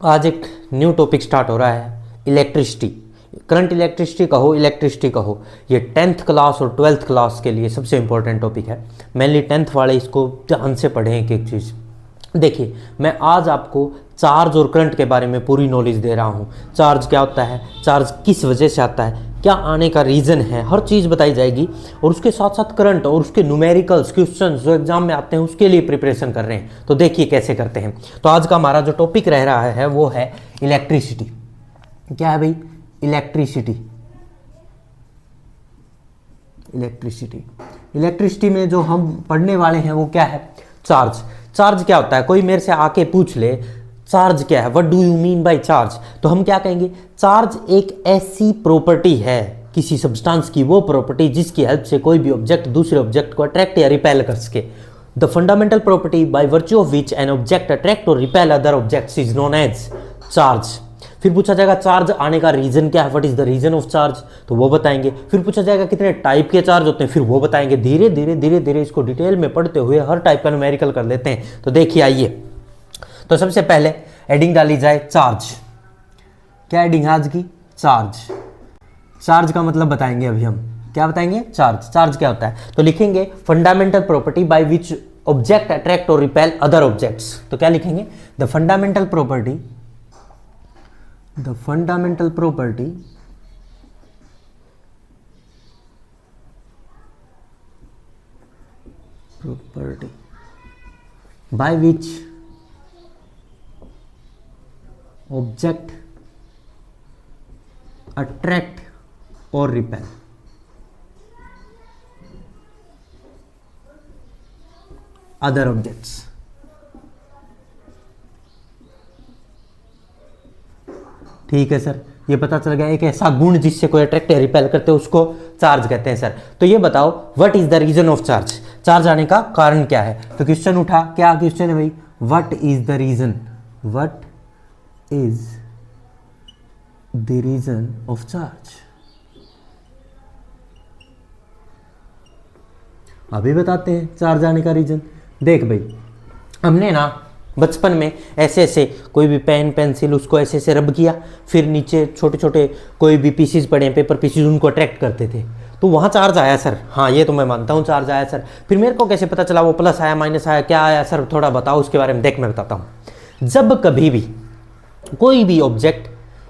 आज एक new topic start हो रहा है, इलेक्ट्रिसिटी। करंट इलेक्ट्रिसिटी कहो, इलेक्ट्रिसिटी कहो, ये 10th क्लास और 12th क्लास के लिए सबसे इंपॉर्टेंट टॉपिक है। मेनली 10th वाले इसको ध्यान से पढ़ें एक एक चीज़। देखिए, मैं आज आपको चार्ज और करंट के बारे में पूरी नॉलेज दे रहा हूँ। चार्ज क्या होता है, चार्ज किस वजह से आता है, क्या आने का रीज़न है, हर चीज़ बताई जाएगी। और उसके साथ साथ करंट और उसके न्यूमेरिकल्स क्वेश्चन जो एग्जाम में आते हैं उसके लिए प्रिपरेशन कर रहे हैं। तो देखिए कैसे करते हैं। तो आज का हमारा जो टॉपिक रह रहा है वो है इलेक्ट्रिसिटी। क्या है भाई? इलेक्ट्रिसिटी। इलेक्ट्रिसिटी इलेक्ट्रिसिटी में जो हम पढ़ने वाले हैं वो क्या है? चार्ज। चार्ज क्या होता है? कोई मेरे से आके पूछ ले चार्ज क्या है, what do you mean by charge, तो हम क्या कहेंगे? चार्ज एक ऐसी प्रॉपर्टी है किसी सब्सटेंस की, वो प्रॉपर्टी जिसकी हेल्प से कोई भी ऑब्जेक्ट दूसरे ऑब्जेक्ट को अट्रैक्ट या रिपेल कर सके। The fundamental property by virtue of which an object attract और repel other objects is known as charge. फिर पूछा जाएगा चार्ज आने का रीजन क्या है, what is the reason of charge, तो वो बताएंगे। फिर पूछा जाएगा कितने टाइप के चार्ज होते हैं, फिर वो बताएंगे। धीरे धीरे धीरे धीरे इसको डिटेल में पढ़ते हुए हर टाइप का न्यूमेरिकल कर लेते हैं। तो देखिए आइए, तो सबसे पहले हेडिंग डाली जाए चार्ज। क्या हेडिंग है आज की? चार्ज। चार्ज का मतलब बताएंगे अभी हम। क्या बताएंगे? चार्ज। चार्ज क्या होता है? तो लिखेंगे fundamental property by which object attract और रिपेल अदर ऑब्जेक्ट्स। तो क्या लिखेंगे? The fundamental property, the fundamental property by which object attract or repel other objects। ठीक है सर, ये पता चल गया एक ऐसा गुण जिससे कोई अट्रैक्ट या रिपेल करते हैं उसको चार्ज कहते हैं सर। तो ये बताओ what is the reason of charge, charge आने का कारण क्या है। तो क्वेश्चन उठा, क्या क्वेश्चन है भाई? What is the reason, what is the reason of charge. अभी बताते हैं चार्ज आने का रीजन। देख भाई, हमने ना बचपन में ऐसे ऐसे कोई भी पेन पेंसिल उसको ऐसे ऐसे रब किया, फिर नीचे छोटे छोटे कोई भी पीसीज पड़े हैं, पेपर पीसीज, उनको अट्रैक्ट करते थे, तो वहाँ चार्ज आया सर। हाँ ये तो मैं मानता हूँ चार्ज आया सर। फिर मेरे को कैसे पता चला वो प्लस आया माइनस आया, क्या आया सर, थोड़ा बताओ उसके बारे में। देख मैं बताता हूँ। जब कभी भी कोई भी ऑब्जेक्ट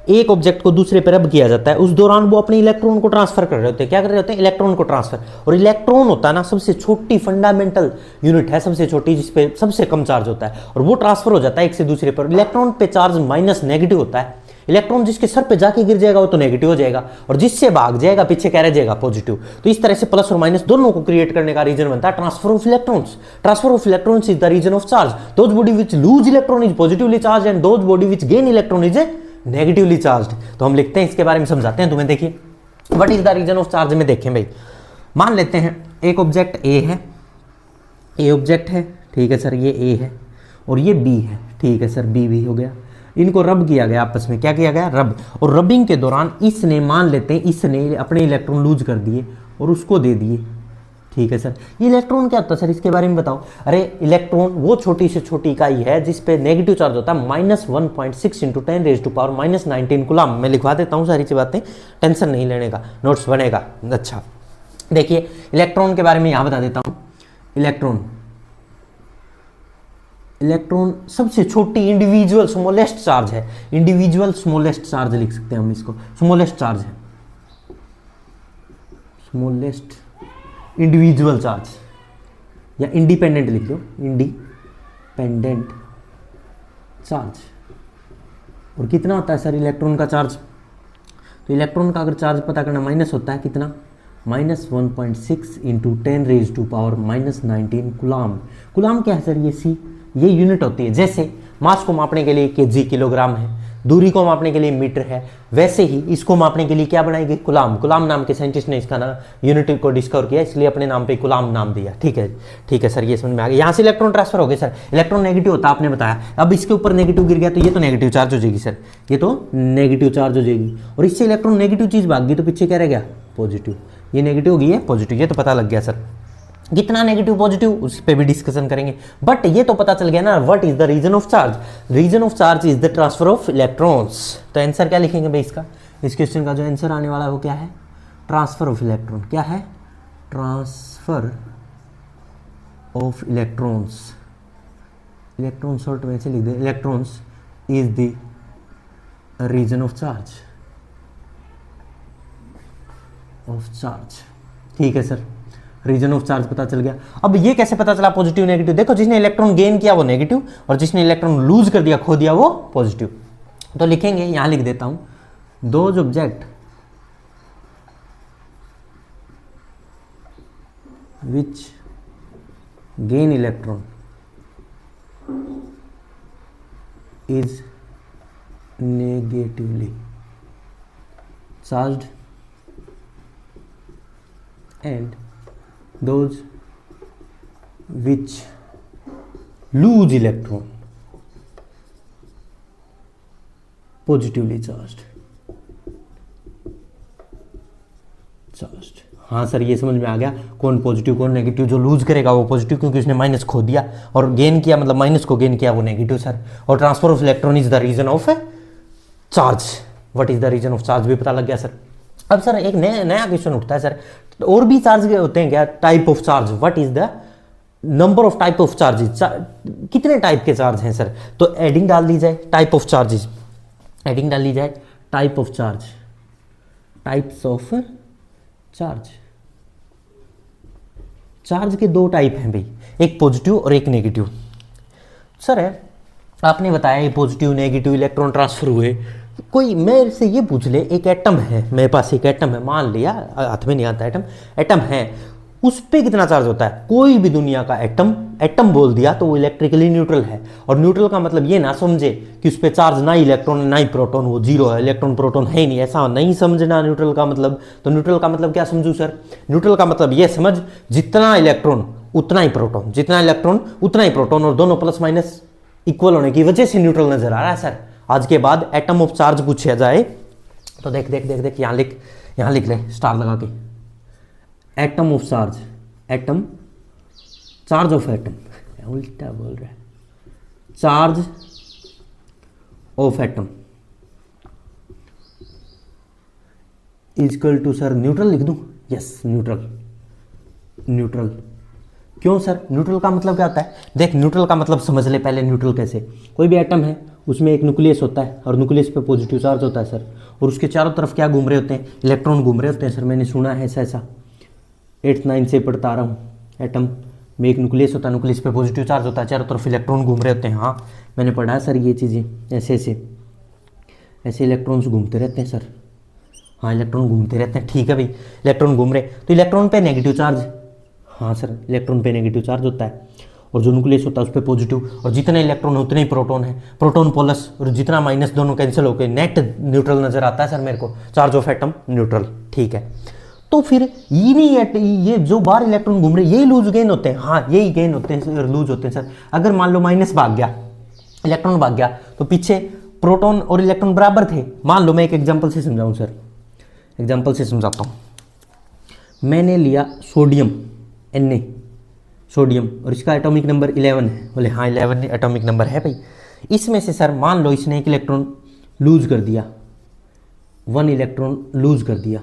एक ऑब्जेक्ट को दूसरे पर रब किया जाता है, उस दौरान वो अपने इलेक्ट्रॉन को ट्रांसफर कर रहे होते हैं। क्या कर रहे होते हैं? इलेक्ट्रॉन को ट्रांसफर। और इलेक्ट्रॉन होता है ना सबसे छोटी फंडामेंटल यूनिट है, सबसे छोटी, जिसपे सबसे कम चार्ज होता है, और वो ट्रांसफर हो जाता है एक से दूसरे पर। इलेक्ट्रॉन पे चार्ज माइनस नेगेटिव होता है। इलेक्ट्रॉन जिसके सर पे जाके गिर जाएगा वो तो नेगेटिव हो जाएगा, और जिससे भाग जाएगा पीछे क्या रह जाएगा? पॉजिटिव। तो इस तरह से प्लस और माइनस दोनों को क्रिएट करने का रीजन बनता है transfer of electrons. Transfer of electrons is the reason of charge. Those body which lose electron is positively charge and those body which gain electron is negatively charge. तो हम लिखते हैं, इसके बारे में समझाते हैं तुम्हें। देखिए what is the reason of charge में देखें भाई, मान लेते हैं एक ऑब्जेक्ट ए है, ए ऑब्जेक्ट है, ठीक है सर, ये ए है और ये बी है, ठीक है सर, बी भी हो गया। इनको रब किया गया आपस में, क्या किया गया? रब। और रबिंग के दौरान इसने, मान लेते हैं इसने अपने इलेक्ट्रॉन लूज कर दिए और उसको दे दिए, ठीक है सर। ये इलेक्ट्रॉन क्या होता है सर, इसके बारे में बताओ। अरे इलेक्ट्रॉन वो छोटी से छोटी इकाई है जिस पे नेगेटिव चार्ज होता है -1.6 × 10⁻⁻19 कूलम। मैं लिखवा देता हूँ सारी चीज बातें, टेंशन नहीं लेने का, नोट्स बनेगा। अच्छा देखिए इलेक्ट्रॉन के बारे में यहाँ बता देता हूँ। इलेक्ट्रॉन, इलेक्ट्रॉन सबसे छोटी इंडिविजुअल स्मॉलेस्ट चार्ज है। इंडिविजुअल स्मॉलेस्ट चार्ज लिख सकते हैं हम इसको, स्मॉलेस्ट चार्ज है, स्मॉलेस्ट इंडिविजुअल चार्ज, या इंडिपेंडेंट लिख दो, इंडिपेंडेंट चार्ज। और कितना होता है सर इलेक्ट्रॉन का चार्ज? तो इलेक्ट्रॉन का अगर चार्ज पता करना, माइनस होता है कितना? -1.6 × 10⁻⁻19 कूलम। कूलम क्या है सर? ये सी, ये यूनिट होती है। जैसे मास को मापने के लिए केजी किलोग्राम है, दूरी को मापने के लिए मीटर है, वैसे ही इसको मापने के लिए क्या बनाएगी? कूलम। कूलम नाम के साइंटिस्ट ने इसका नाम यूनिट को डिस्कवर किया, इसलिए अपने नाम पे कूलम नाम दिया। ठीक है, ठीक है सर, ये समझ में आ गया। यहाँ से इलेक्ट्रॉन ट्रांसफर हो गए सर। इलेक्ट्रॉन नेगेटिव होता है आपने बताया, अब इसके ऊपर नेगेटिव गिर गया तो ये तो नेगेटिव चार्ज हो जाएगी सर, ये तो नेगेटिव चार्ज हो जाएगी। और इससे इलेक्ट्रॉन नेगेटिव चीज भाग गई तो पीछे क्या रह गया? पॉजिटिव। ये नेगेटिव हो गई है, पॉजिटिव, ये तो पता लग गया सर। कितना नेगेटिव पॉजिटिव उस पर भी डिस्कशन करेंगे। बट ये तो पता चल गया ना, what is the reason of charge. Reason of charge is the transfer of electrons. तो आंसर क्या लिखेंगे भाई इसका, इस क्वेश्चन का जो आंसर आने वाला है वो क्या है, ट्रांसफर ऑफ इलेक्ट्रॉन। क्या है, transfer of electrons. Electron short में से लिख दे, electrons is the reason of charge, of charge. ठीक है सर, रीजन ऑफ चार्ज पता चल गया। अब ये कैसे पता चला पॉजिटिव नेगेटिव, देखो जिसने इलेक्ट्रॉन गेन किया वो नेगेटिव और जिसने इलेक्ट्रॉन लूज कर दिया, खो दिया, वो पॉजिटिव। तो लिखेंगे, यहां लिख देता हूं, those object which gain electron is negatively charged and those which lose electron positively charged। हाँ सर, ये समझ में आ गया कौन पॉजिटिव कौन नेगेटिव। जो लूज करेगा वो पॉजिटिव क्योंकि उसने माइनस खो दिया, और गेन किया मतलब माइनस को गेन किया वो नेगेटिव सर। और transfer of electron is the reason of charge. What is the reason of charge भी पता लग गया सर। अब सर एक नया क्वेश्चन उठता है सर, और भी चार्ज होते हैं क्या, type of charge. What is the number of type of charges, कितने टाइप के चार्ज हैं सर। तो एडिंग डाल दी जाए टाइप ऑफ चार्जेस, एडिंग डाल दी जाए type of charge, types of charge. Charge के दो टाइप हैं भाई, एक पॉजिटिव और एक नेगेटिव। सर है आपने बताया ये पॉजिटिव नेगेटिव इलेक्ट्रॉन ट्रांसफर हुए, कोई मेरे से ये पूछ ले, एक एटम है मेरे पास, एक एटम है, मान लिया हाथ में नहीं आता एटम, एटम है, उस पे कितना चार्ज होता है। कोई भी दुनिया का एटम, एटम बोल दिया तो वो इलेक्ट्रिकली न्यूट्रल है। और न्यूट्रल का मतलब ये ना समझे कि उस पर चार्ज ना इलेक्ट्रॉन ना ही प्रोटॉन, वो जीरो है, इलेक्ट्रॉन प्रोटॉन है ही नहीं, ऐसा नहीं समझना न्यूट्रल का मतलब। तो न्यूट्रल का मतलब क्या समझूं सर, न्यूट्रल का मतलब ये समझ, जितना इलेक्ट्रॉन उतना ही प्रोटॉन, जितना इलेक्ट्रॉन उतना ही प्रोटॉन, और दोनों प्लस माइनस इक्वल होने की वजह से न्यूट्रल नजर आ रहा है सर। आज के बाद एटम ऑफ चार्ज पूछा जाए तो देख देख देख देख, यहाँ लिख ले स्टार लगा के, atom of charge, atom charge of atom, उल्टा बोल रहा है, charge of atom is equal to sir neutral लिख दूं, यस न्यूट्रल। न्यूट्रल क्यों सर, न्यूट्रल का मतलब क्या होता है, देख न्यूट्रल का मतलब समझ ले पहले। न्यूट्रल कैसे, कोई भी एटम है उसमें एक न्यूक्लियस होता है और न्यूक्लियस पे पॉजिटिव चार्ज होता है सर, और उसके चारों तरफ क्या घूम रहे होते हैं, इलेक्ट्रॉन घूम रहे होते हैं सर। मैंने सुना है ऐसा 8th 9th से पढ़ता आ रहा हूँ। एटम में एक न्यूक्लियस होता है, न्यूक्लियस पे पॉजिटिव चार्ज होता है, चारों तरफ इलेक्ट्रॉन घूम रहे होते हैं। हाँ मैंने पढ़ा है सर ये चीज़ें, ऐसे इलेक्ट्रॉन्स घूमते रहते हैं सर। हाँ इलेक्ट्रॉन घूमते रहते हैं, ठीक है भाई, इलेक्ट्रॉन घूम रहे तो इलेक्ट्रॉन पे नेगेटिव चार्ज, हाँ सर इलेक्ट्रॉन पे नेगेटिव चार्ज होता है, और जो न्यूक्लियस होता है उस पर पॉजिटिव, और जितने इलेक्ट्रॉन है उतने ही प्रोटॉन है, प्रोटॉन प्लस, और जितना माइनस दोनों कैंसिल होकर नेट न्यूट्रल नजर आता है सर मेरे को, चार्ज ऑफ एटम न्यूट्रल। ठीक है, तो फिर ये जो बाहर इलेक्ट्रॉन घूम रहे यही लूज गेन होते हैं। हाँ यही गेन होते हैं, लूज होते हैं सर। अगर मान लो माइनस भाग गया, इलेक्ट्रॉन भाग गया, तो पीछे प्रोटॉन और इलेक्ट्रॉन बराबर थे। मान लो मैं एक एग्जाम्पल से समझाऊं सर, एग्जाम्पल से समझाता हूं। मैंने लिया सोडियम Na, सोडियम, और इसका एटॉमिक नंबर 11 है। बोले हाँ 11 एटॉमिक नंबर है भाई। इसमें से सर मान लो इसने एक इलेक्ट्रॉन लूज कर दिया, 1 इलेक्ट्रॉन लूज कर दिया।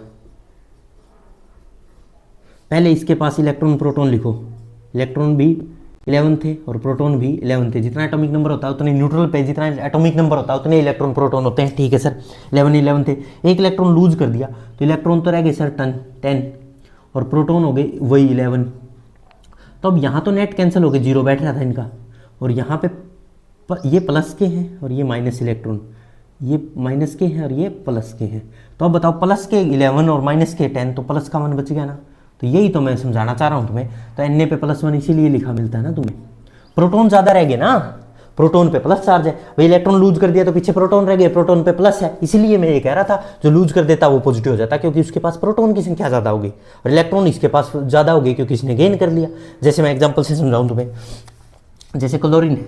पहले इसके पास इलेक्ट्रॉन प्रोटॉन लिखो, इलेक्ट्रॉन भी 11 थे और प्रोटॉन भी 11 थे। जितना एटॉमिक नंबर होता है उतने न्यूट्रल पे, जितना एटॉमिक नंबर होता है उतने इलेक्ट्रॉन प्रोटॉन होते हैं। ठीक है सर, 11 थे। एक इलेक्ट्रॉन लूज कर दिया तो इलेक्ट्रॉन तो रह गए सर 10 और प्रोटॉन हो गए वही 11। तो अब यहाँ तो नेट कैंसिल हो गए, 0 बैठ रहा था इनका, और यहाँ पे ये प्लस के हैं और ये माइनस इलेक्ट्रॉन, ये माइनस के हैं और ये प्लस के हैं। तो अब बताओ प्लस के 11 और माइनस के 10, तो प्लस का 1 बच गया ना। तो यही तो मैं समझाना चाह रहा हूँ तुम्हें। तो Na पे +1 इसीलिए लिखा मिलता है ना तुम्हें, प्रोटॉन ज़्यादा रह गए ना, प्रोटोन पे प्लस चार्ज है भाई, इलेक्ट्रॉन लूज कर दिया तो पीछे प्रोटॉन रह गए, प्रोटॉन पे प्लस है। इसीलिए मैं ये कह रहा था जो लूज कर देता वो पॉजिटिव हो जाता, क्योंकि उसके पास प्रोटॉन की संख्या ज़्यादा होगी और इलेक्ट्रॉन इसके पास ज़्यादा होगी क्योंकि इसने गेन कर लिया। जैसे मैं एग्जाम्पल से समझाऊँ तुम्हें, जैसे क्लोरीन है,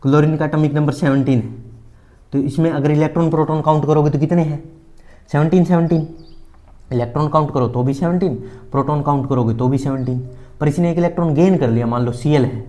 क्लोरीन का एटॉमिक नंबर 17 है, तो इसमें अगर इलेक्ट्रॉन प्रोटॉन काउंट करोगे तो कितने हैं 17। इलेक्ट्रॉन काउंट करो तो भी 17, प्रोटॉन काउंट करोगे तो भी 17। पर इसने एक इलेक्ट्रॉन गेन कर लिया, मान लो Cl है,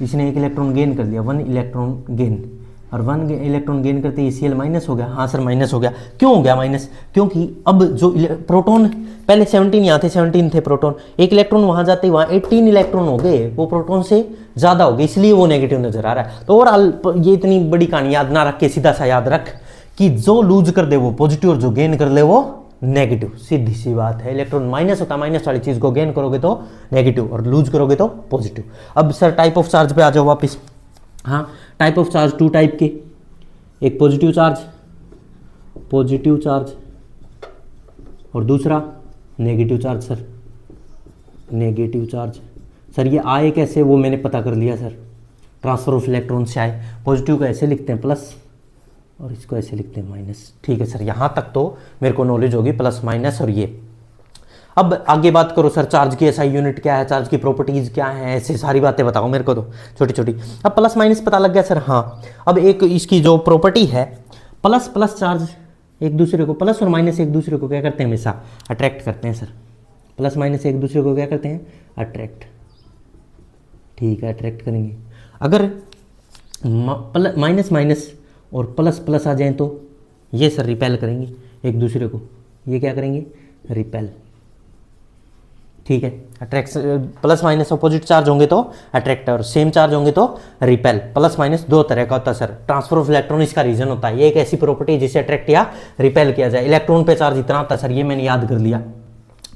इसने एक इलेक्ट्रॉन गेन कर लिया, 1 इलेक्ट्रॉन गेन, और 1 इलेक्ट्रॉन गेन करते ही Cl माइनस हो गया। हाँ सर माइनस हो गया, क्यों हो गया माइनस? क्योंकि अब जो प्रोटॉन पहले 17 यहाँ थे, 17 थे प्रोटॉन, एक इलेक्ट्रॉन वहाँ जाते ही वहाँ 18 इलेक्ट्रॉन हो गए, वो प्रोटॉन से ज़्यादा हो गए, इसलिए वो नेगेटिव नजर आ रहा है। तो ओवरऑल ये इतनी बड़ी कहानी याद ना रख के सीधा सा याद रख कि जो लूज कर दे वो पॉजिटिव और जो गेन कर ले वो नेगेटिव, सीधी सी बात है। इलेक्ट्रॉन माइनस होता है, माइनस वाली चीज को गेन करोगे तो नेगेटिव और लूज करोगे तो पॉजिटिव। अब सर टाइप ऑफ चार्ज पे आ जाओ वापस। हाँ, टाइप ऑफ चार्ज 2 टाइप के, एक पॉजिटिव चार्ज और दूसरा negative charge. Sir negative charge sir ये आए कैसे वो मैंने पता कर लिया सर, ट्रांसफर ऑफ इलेक्ट्रॉन से आए। पॉजिटिव को ऐसे लिखते हैं प्लस और इसको ऐसे लिखते हैं माइनस। ठीक है सर, यहाँ तक तो मेरे को नॉलेज होगी, प्लस माइनस और ये। अब आगे बात करो सर, चार्ज की एसआई यूनिट क्या है, चार्ज की प्रॉपर्टीज क्या है, ऐसे सारी बातें बताओ मेरे को तो छोटी छोटी। अब प्लस माइनस पता लग गया सर। हाँ, अब एक इसकी जो प्रॉपर्टी है, प्लस प्लस चार्ज एक दूसरे को, प्लस और माइनस एक दूसरे को क्या करते हैं, हमेशा अट्रैक्ट करते हैं सर। प्लस माइनस एक दूसरे को क्या करते हैं, अट्रैक्ट। ठीक है, अट्रैक्ट करेंगे। अगर माइनस माइनस और प्लस प्लस आ जाएं तो ये सर रिपेल करेंगे एक दूसरे को, ये क्या करेंगे, रिपेल। ठीक है, attract, plus minus opposite charge होंगे तो अट्रैक्ट और सेम चार्ज होंगे तो रिपेल। प्लस माइनस 2 तरह का होता है सर, ट्रांसफर ऑफ इलेक्ट्रॉन इसका रीजन होता है। ये एक ऐसी प्रॉपर्टी है जिसे अट्रैक्ट या रिपेल किया जाए। इलेक्ट्रॉन पे चार्ज इतना होता है सर, ये मैंने याद कर लिया,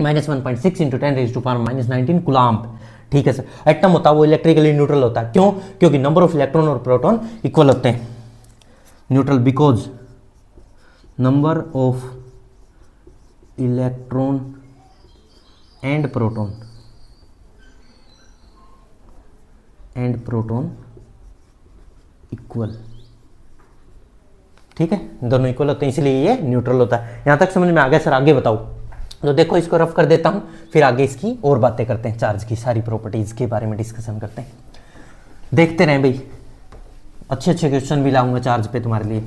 -1.6 × 10⁻⁻⁹ कूलम्ब। ठीक है सर, एटम होता है वो इलेक्ट्रिकली न्यूट्रल होता है। क्यों? क्योंकि नंबर ऑफ इलेक्ट्रॉन और प्रोटॉन इक्वल होते हैं। Neutral because number of electron and proton equal. ठीक है, दोनों इक्वल होते हैं इसलिए ये न्यूट्रल होता है। यहां तक समझ में आ गया सर? आगे बताओ। तो देखो इसको रफ कर देता हूं, फिर आगे इसकी और बातें करते हैं, चार्ज की सारी प्रॉपर्टीज के बारे में डिस्कशन करते हैं। देखते रहें भाई, अच्छे अच्छे क्वेश्चन भी लाऊंगा चार्ज पे तुम्हारे लिए।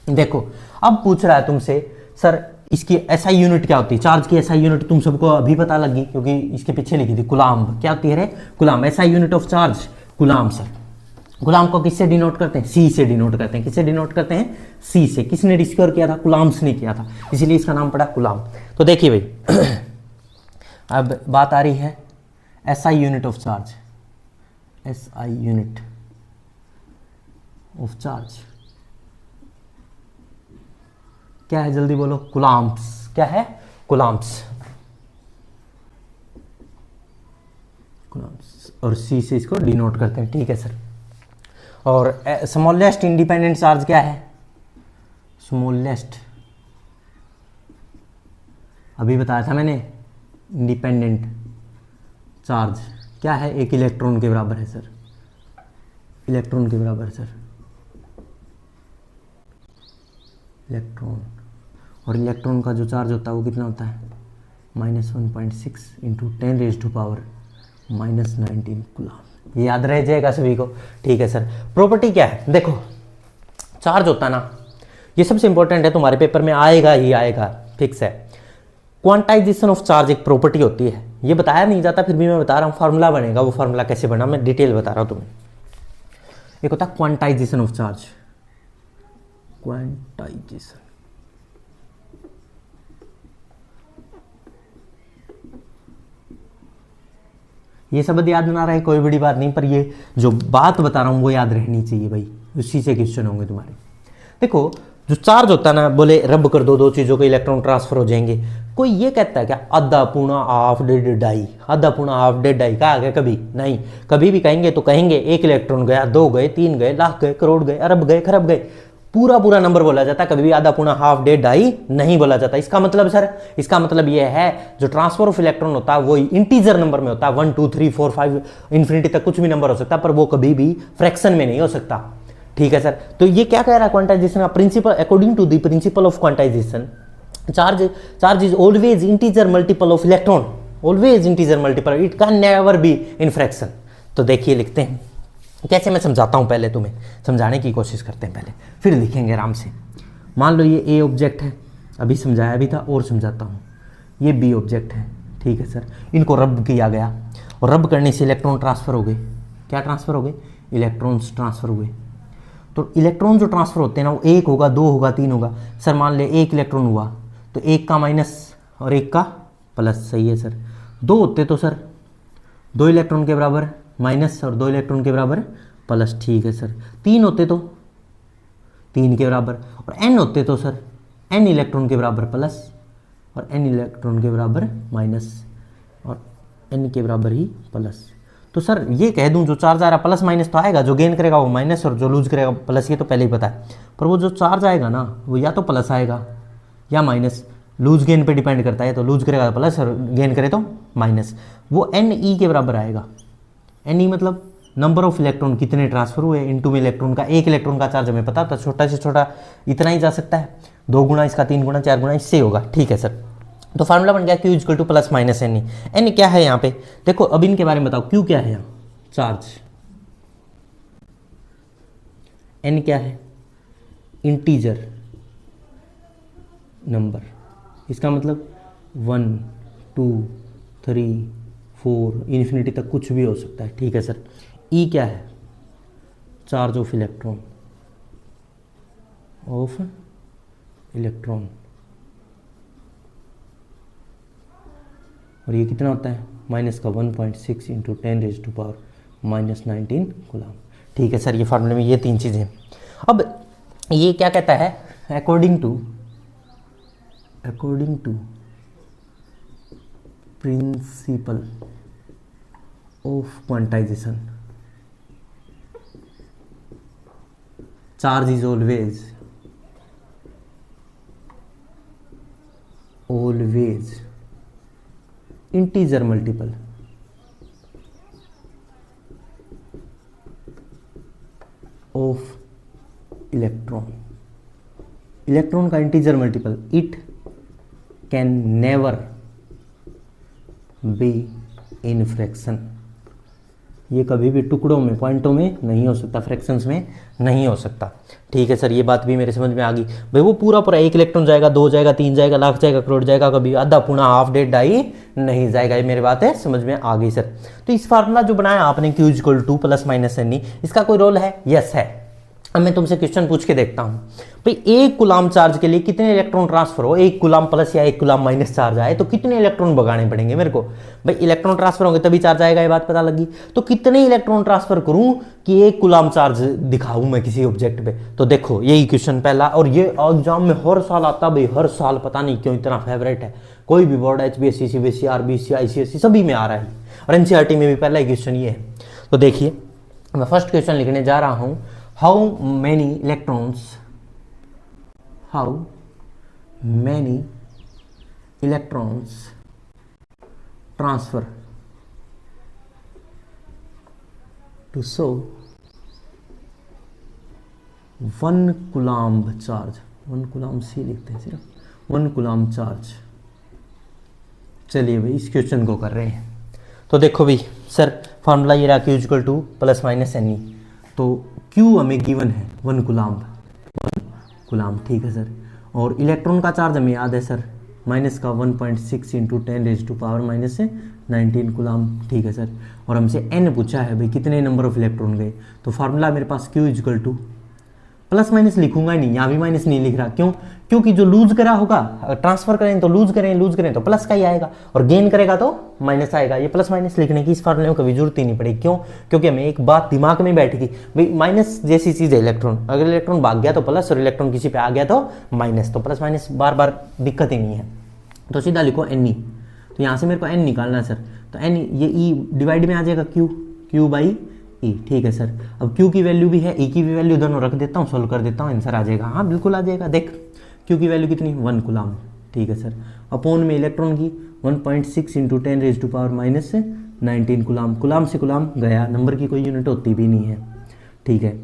देखो अब पूछ रहा है तुमसे सर इसकी एसआई यूनिट क्या होती है। चार्ज की एसआई यूनिट तुम सबको अभी पता लगी क्योंकि इसके पीछे लिखी थी, कूलम्ब। क्या होती है रे? Coulomb. SI unit of charge coulomb sir. Coulomb को किससे डिनोट करते हैं? सी से डिनोट करते हैं। किससे डिनोट करते हैं? सी से। किसने डिस्कवर किया था? कूलम्ब्स ने किया था, इसीलिए इसका नाम पड़ा कूलम्ब। तो देखिए भाई अब बात आ रही है SI unit of charge. SI unit of charge क्या है? जल्दी बोलो। कूलम्ब्स। क्या है? कूलम्ब्स। कूलम्ब्स और सी से इसको डिनोट करते हैं। ठीक है सर। और स्मॉलेस्ट इंडिपेंडेंट चार्ज क्या है? स्मॉलेस्ट, अभी बताया था मैंने, इंडिपेंडेंट चार्ज क्या है? 1 इलेक्ट्रॉन के बराबर है सर। इलेक्ट्रॉन के बराबर सर, इलेक्ट्रॉन। और इलेक्ट्रॉन का जो चार्ज होता है वो कितना होता है? -1.6 × 10⁻⁻⁹ कूलम्ब। ये याद रह जाएगा सभी को। ठीक है सर। प्रॉपर्टी क्या है? देखो चार्ज होता है ना, ये सबसे इंपॉर्टेंट है, तुम्हारे पेपर में आएगा ही आएगा, फिक्स है। क्वांटाइजेशन ऑफ चार्ज एक प्रॉपर्टी होती है, ये बताया नहीं जाता फिर भी मैं बता रहा हूँ, फार्मूला बनेगा। वो फार्मूला कैसे बना मैं डिटेल बता रहा हूँ तुम्हें। एक होता है क्वांटाइजेशन ऑफ चार्ज। क्वांटाइजेशन, ये सब याद ना रहे कोई बड़ी बात नहीं, पर ये जो बात बता रहा हूं वो याद रहनी चाहिए भाई, उसी से क्वेश्चन होंगे तुम्हारे। देखो जो चार्ज होता है ना, बोले रब कर दो 2 चीजों के इलेक्ट्रॉन ट्रांसफर हो जाएंगे। कोई ये कहता है क्या आधा पूर्णा हाफ डेड डाई? आधा पूर्णा हाफ डेड डाई कहा गया? कभी नहीं। कभी भी कहेंगे तो कहेंगे 1 इलेक्ट्रॉन गया, 2 गए, 3 गए, लाख गए, करोड़ गए, अरब गए, खरब गए, पूरा नंबर बोला जाता है। कभी भी आधा पूर्णा हाफ डेड डाई नहीं बोला जाता। इसका मतलब सर, इसका मतलब ये है जो ट्रांसफर ऑफ इलेक्ट्रॉन होता है वो इंटीजर नंबर में होता है। 1 2 3 4 5 इन्फिनिटी तक कुछ भी नंबर हो सकता है, पर वो कभी भी फ्रैक्शन में नहीं हो सकता। ठीक है सर। तो ये क्या कह रहा है क्वांटाइजेशन का principle? According to the principle of quantization, charge is always integer multiple of electron. Always integer multiple, it can never be in fraction. तो देखिए लिखते हैं कैसे, मैं समझाता हूं, पहले तुम्हें समझाने की कोशिश करते हैं पहले, फिर लिखेंगे आराम से। मान लो ये ए ऑब्जेक्ट है, अभी समझाया भी था और समझाता हूँ। ये बी ऑब्जेक्ट है, ठीक है सर। इनको रब किया गया और रब करने से इलेक्ट्रॉन ट्रांसफर हो गए। क्या ट्रांसफर हो गए? इलेक्ट्रॉन्स ट्रांसफर हुए। तो इलेक्ट्रॉन जो ट्रांसफर होते हैं ना, वो 1 होगा, 2 होगा, 3 होगा। सर मान ले 1 इलेक्ट्रॉन हुआ तो 1 का माइनस और 1 का प्लस, सही है सर। 2 होते तो सर 2 इलेक्ट्रॉन के बराबर माइनस और 2 इलेक्ट्रॉन के बराबर प्लस, ठीक है सर। 3 होते तो 3 के बराबर, और n होते तो सर n इलेक्ट्रॉन के बराबर प्लस और n इलेक्ट्रॉन के बराबर माइनस और n के बराबर ही प्लस। तो सर ये कह दूं जो चार्ज आ रहा प्लस माइनस तो आएगा, जो गेन करेगा वो माइनस और जो लूज करेगा प्लस, ये तो पहले ही पता है। पर वो जो चार्ज आएगा ना वो या तो प्लस आएगा या माइनस, लूज गेन पे डिपेंड करता है। तो लूज करेगा तो प्लस और गेन करे तो माइनस। वो NE के बराबर आएगा। NE मतलब नंबर ऑफ इलेक्ट्रॉन कितने ट्रांसफर हुए इनटू में इलेक्ट्रॉन का। 1 इलेक्ट्रॉन का चार्ज हमें पता था, छोटा से छोटा इतना ही जा सकता है, 2 गुना इसका, 3 गुना, 4 गुना इससे होगा, ठीक है सर। तो फार्मूला बन गया Q equal to plus minus NE। N क्या है यहाँ पे? देखो अब इनके बारे में बताओ। Q क्या है यहाँ? चार्ज। N क्या है? Integer number. इसका मतलब 1 2 3 4 इन्फिनिटी तक कुछ भी हो सकता है, ठीक है सर। E क्या है? Charge of electron, of electron. और ये कितना होता है? माइनस का 1.6 इंटू 10⁻⁻19 कूलम, ठीक है सर। ये फार्मूले में ये 3 चीज़ें। अब ये क्या कहता है? According to principle of quantization, charge is always integer multiple of electron. Electron का integer multiple, it can never be in fraction. ये कभी भी टुकड़ों में, पॉइंटों में नहीं हो सकता, फ्रैक्शंस में नहीं हो सकता, ठीक है सर। ये बात भी मेरे समझ में आ गई भाई। वो पूरा 1 इलेक्ट्रॉन जाएगा, 2 जाएगा, 3 जाएगा, लाख जाएगा, करोड़ जाएगा, कभी आधा पूना हाफ डेढ़ ढाई नहीं जाएगा। ये मेरी बात है, समझ में आ गई सर। तो इस फार्मूला जो बनाया आपने Q equal to plus minus NE, इसका कोई रोल है? यस है। अब मैं तुमसे क्वेश्चन पूछ के देखता हूं भाई, 1 कूलम चार्ज के लिए कितने इलेक्ट्रॉन ट्रांसफर हो? 1 कूलम प्लस या 1 कूलम माइनस चार्ज आए तो कितने इलेक्ट्रॉन भगाने पड़ेंगे मेरे को? भाई इलेक्ट्रॉन ट्रांसफर होंगे तभी चार्ज आएगा, ये बात पता लगी। तो कितने इलेक्ट्रॉन ट्रांसफर करूं कि 1 कूलम चार्ज दिखाऊं मैं किसी ऑब्जेक्ट पे? तो देखो यही क्वेश्चन पहला, और ये एग्जाम में हर साल आता भाई, हर साल, पता नहीं क्यों इतना फेवरेट है। कोई भी board, HBSC, CBSE, RBC, ICSE सभी में आ रहा है, और NCERT में भी पहला ही क्वेश्चन ये है। तो देखिए मैं फर्स्ट क्वेश्चन लिखने जा रहा हूं। How many electrons transfer to show 1 coulomb charge? 1 coulomb C लिखते हैं सिर्फ, 1 coulomb चार्ज। चलिए भाई इस क्वेश्चन को कर रहे हैं। तो देखो भाई सर, फार्मूला ये रहा Q equal to plus minus NE। तो Q हमें गिवन है 1 कूलम, ठीक है सर। और इलेक्ट्रॉन का चार्ज हमें याद है सर, माइनस का 1.6 इंटू 10⁻⁻19 कूलम, ठीक है सर। और हमसे N पूछा है भाई कितने नंबर ऑफ इलेक्ट्रॉन गए। तो फार्मूला मेरे पास Q equal to, plus minus लिखूंगा ही नहीं, यहाँ भी माइनस नहीं लिख रहा। क्यों? क्योंकि जो लूज करा होगा, ट्रांसफर करें तो लूज करें तो प्लस का ही आएगा, और गेन करेगा तो माइनस आएगा। ये प्लस माइनस लिखने की इस फार्मूले में कभी जरूरत ही नहीं पड़ेगी। क्यों? क्योंकि हमें एक बात दिमाग में बैठ गई भाई, माइनस जैसी चीज है इलेक्ट्रॉन, अगर इलेक्ट्रॉन भाग गया तो प्लस और इलेक्ट्रॉन किसी पे आ गया तो माइनस, तो प्लस माइनस बार बार दिक्कत ही नहीं है। तो सीधा लिखो NE। तो यहाँ से मेरे को N निकालना है सर। तो N ये E डिवाइड में आ जाएगा Q बाई E, ठीक है सर। अब Q की वैल्यू भी है, E की भी वैल्यू, दोनों रख देता हूँ, सोल्व कर देता हूँ, आंसर आ जाएगा। हाँ बिल्कुल आ जाएगा। देख Q की वैल्यू कितनी? 1 कूलम, ठीक है सर। अपॉन में इलेक्ट्रॉन की 1.6 इंटू 10⁻⁻19 कूलम। कूलम से कूलम गया, नंबर की कोई यूनिट होती भी नहीं है, ठीक है।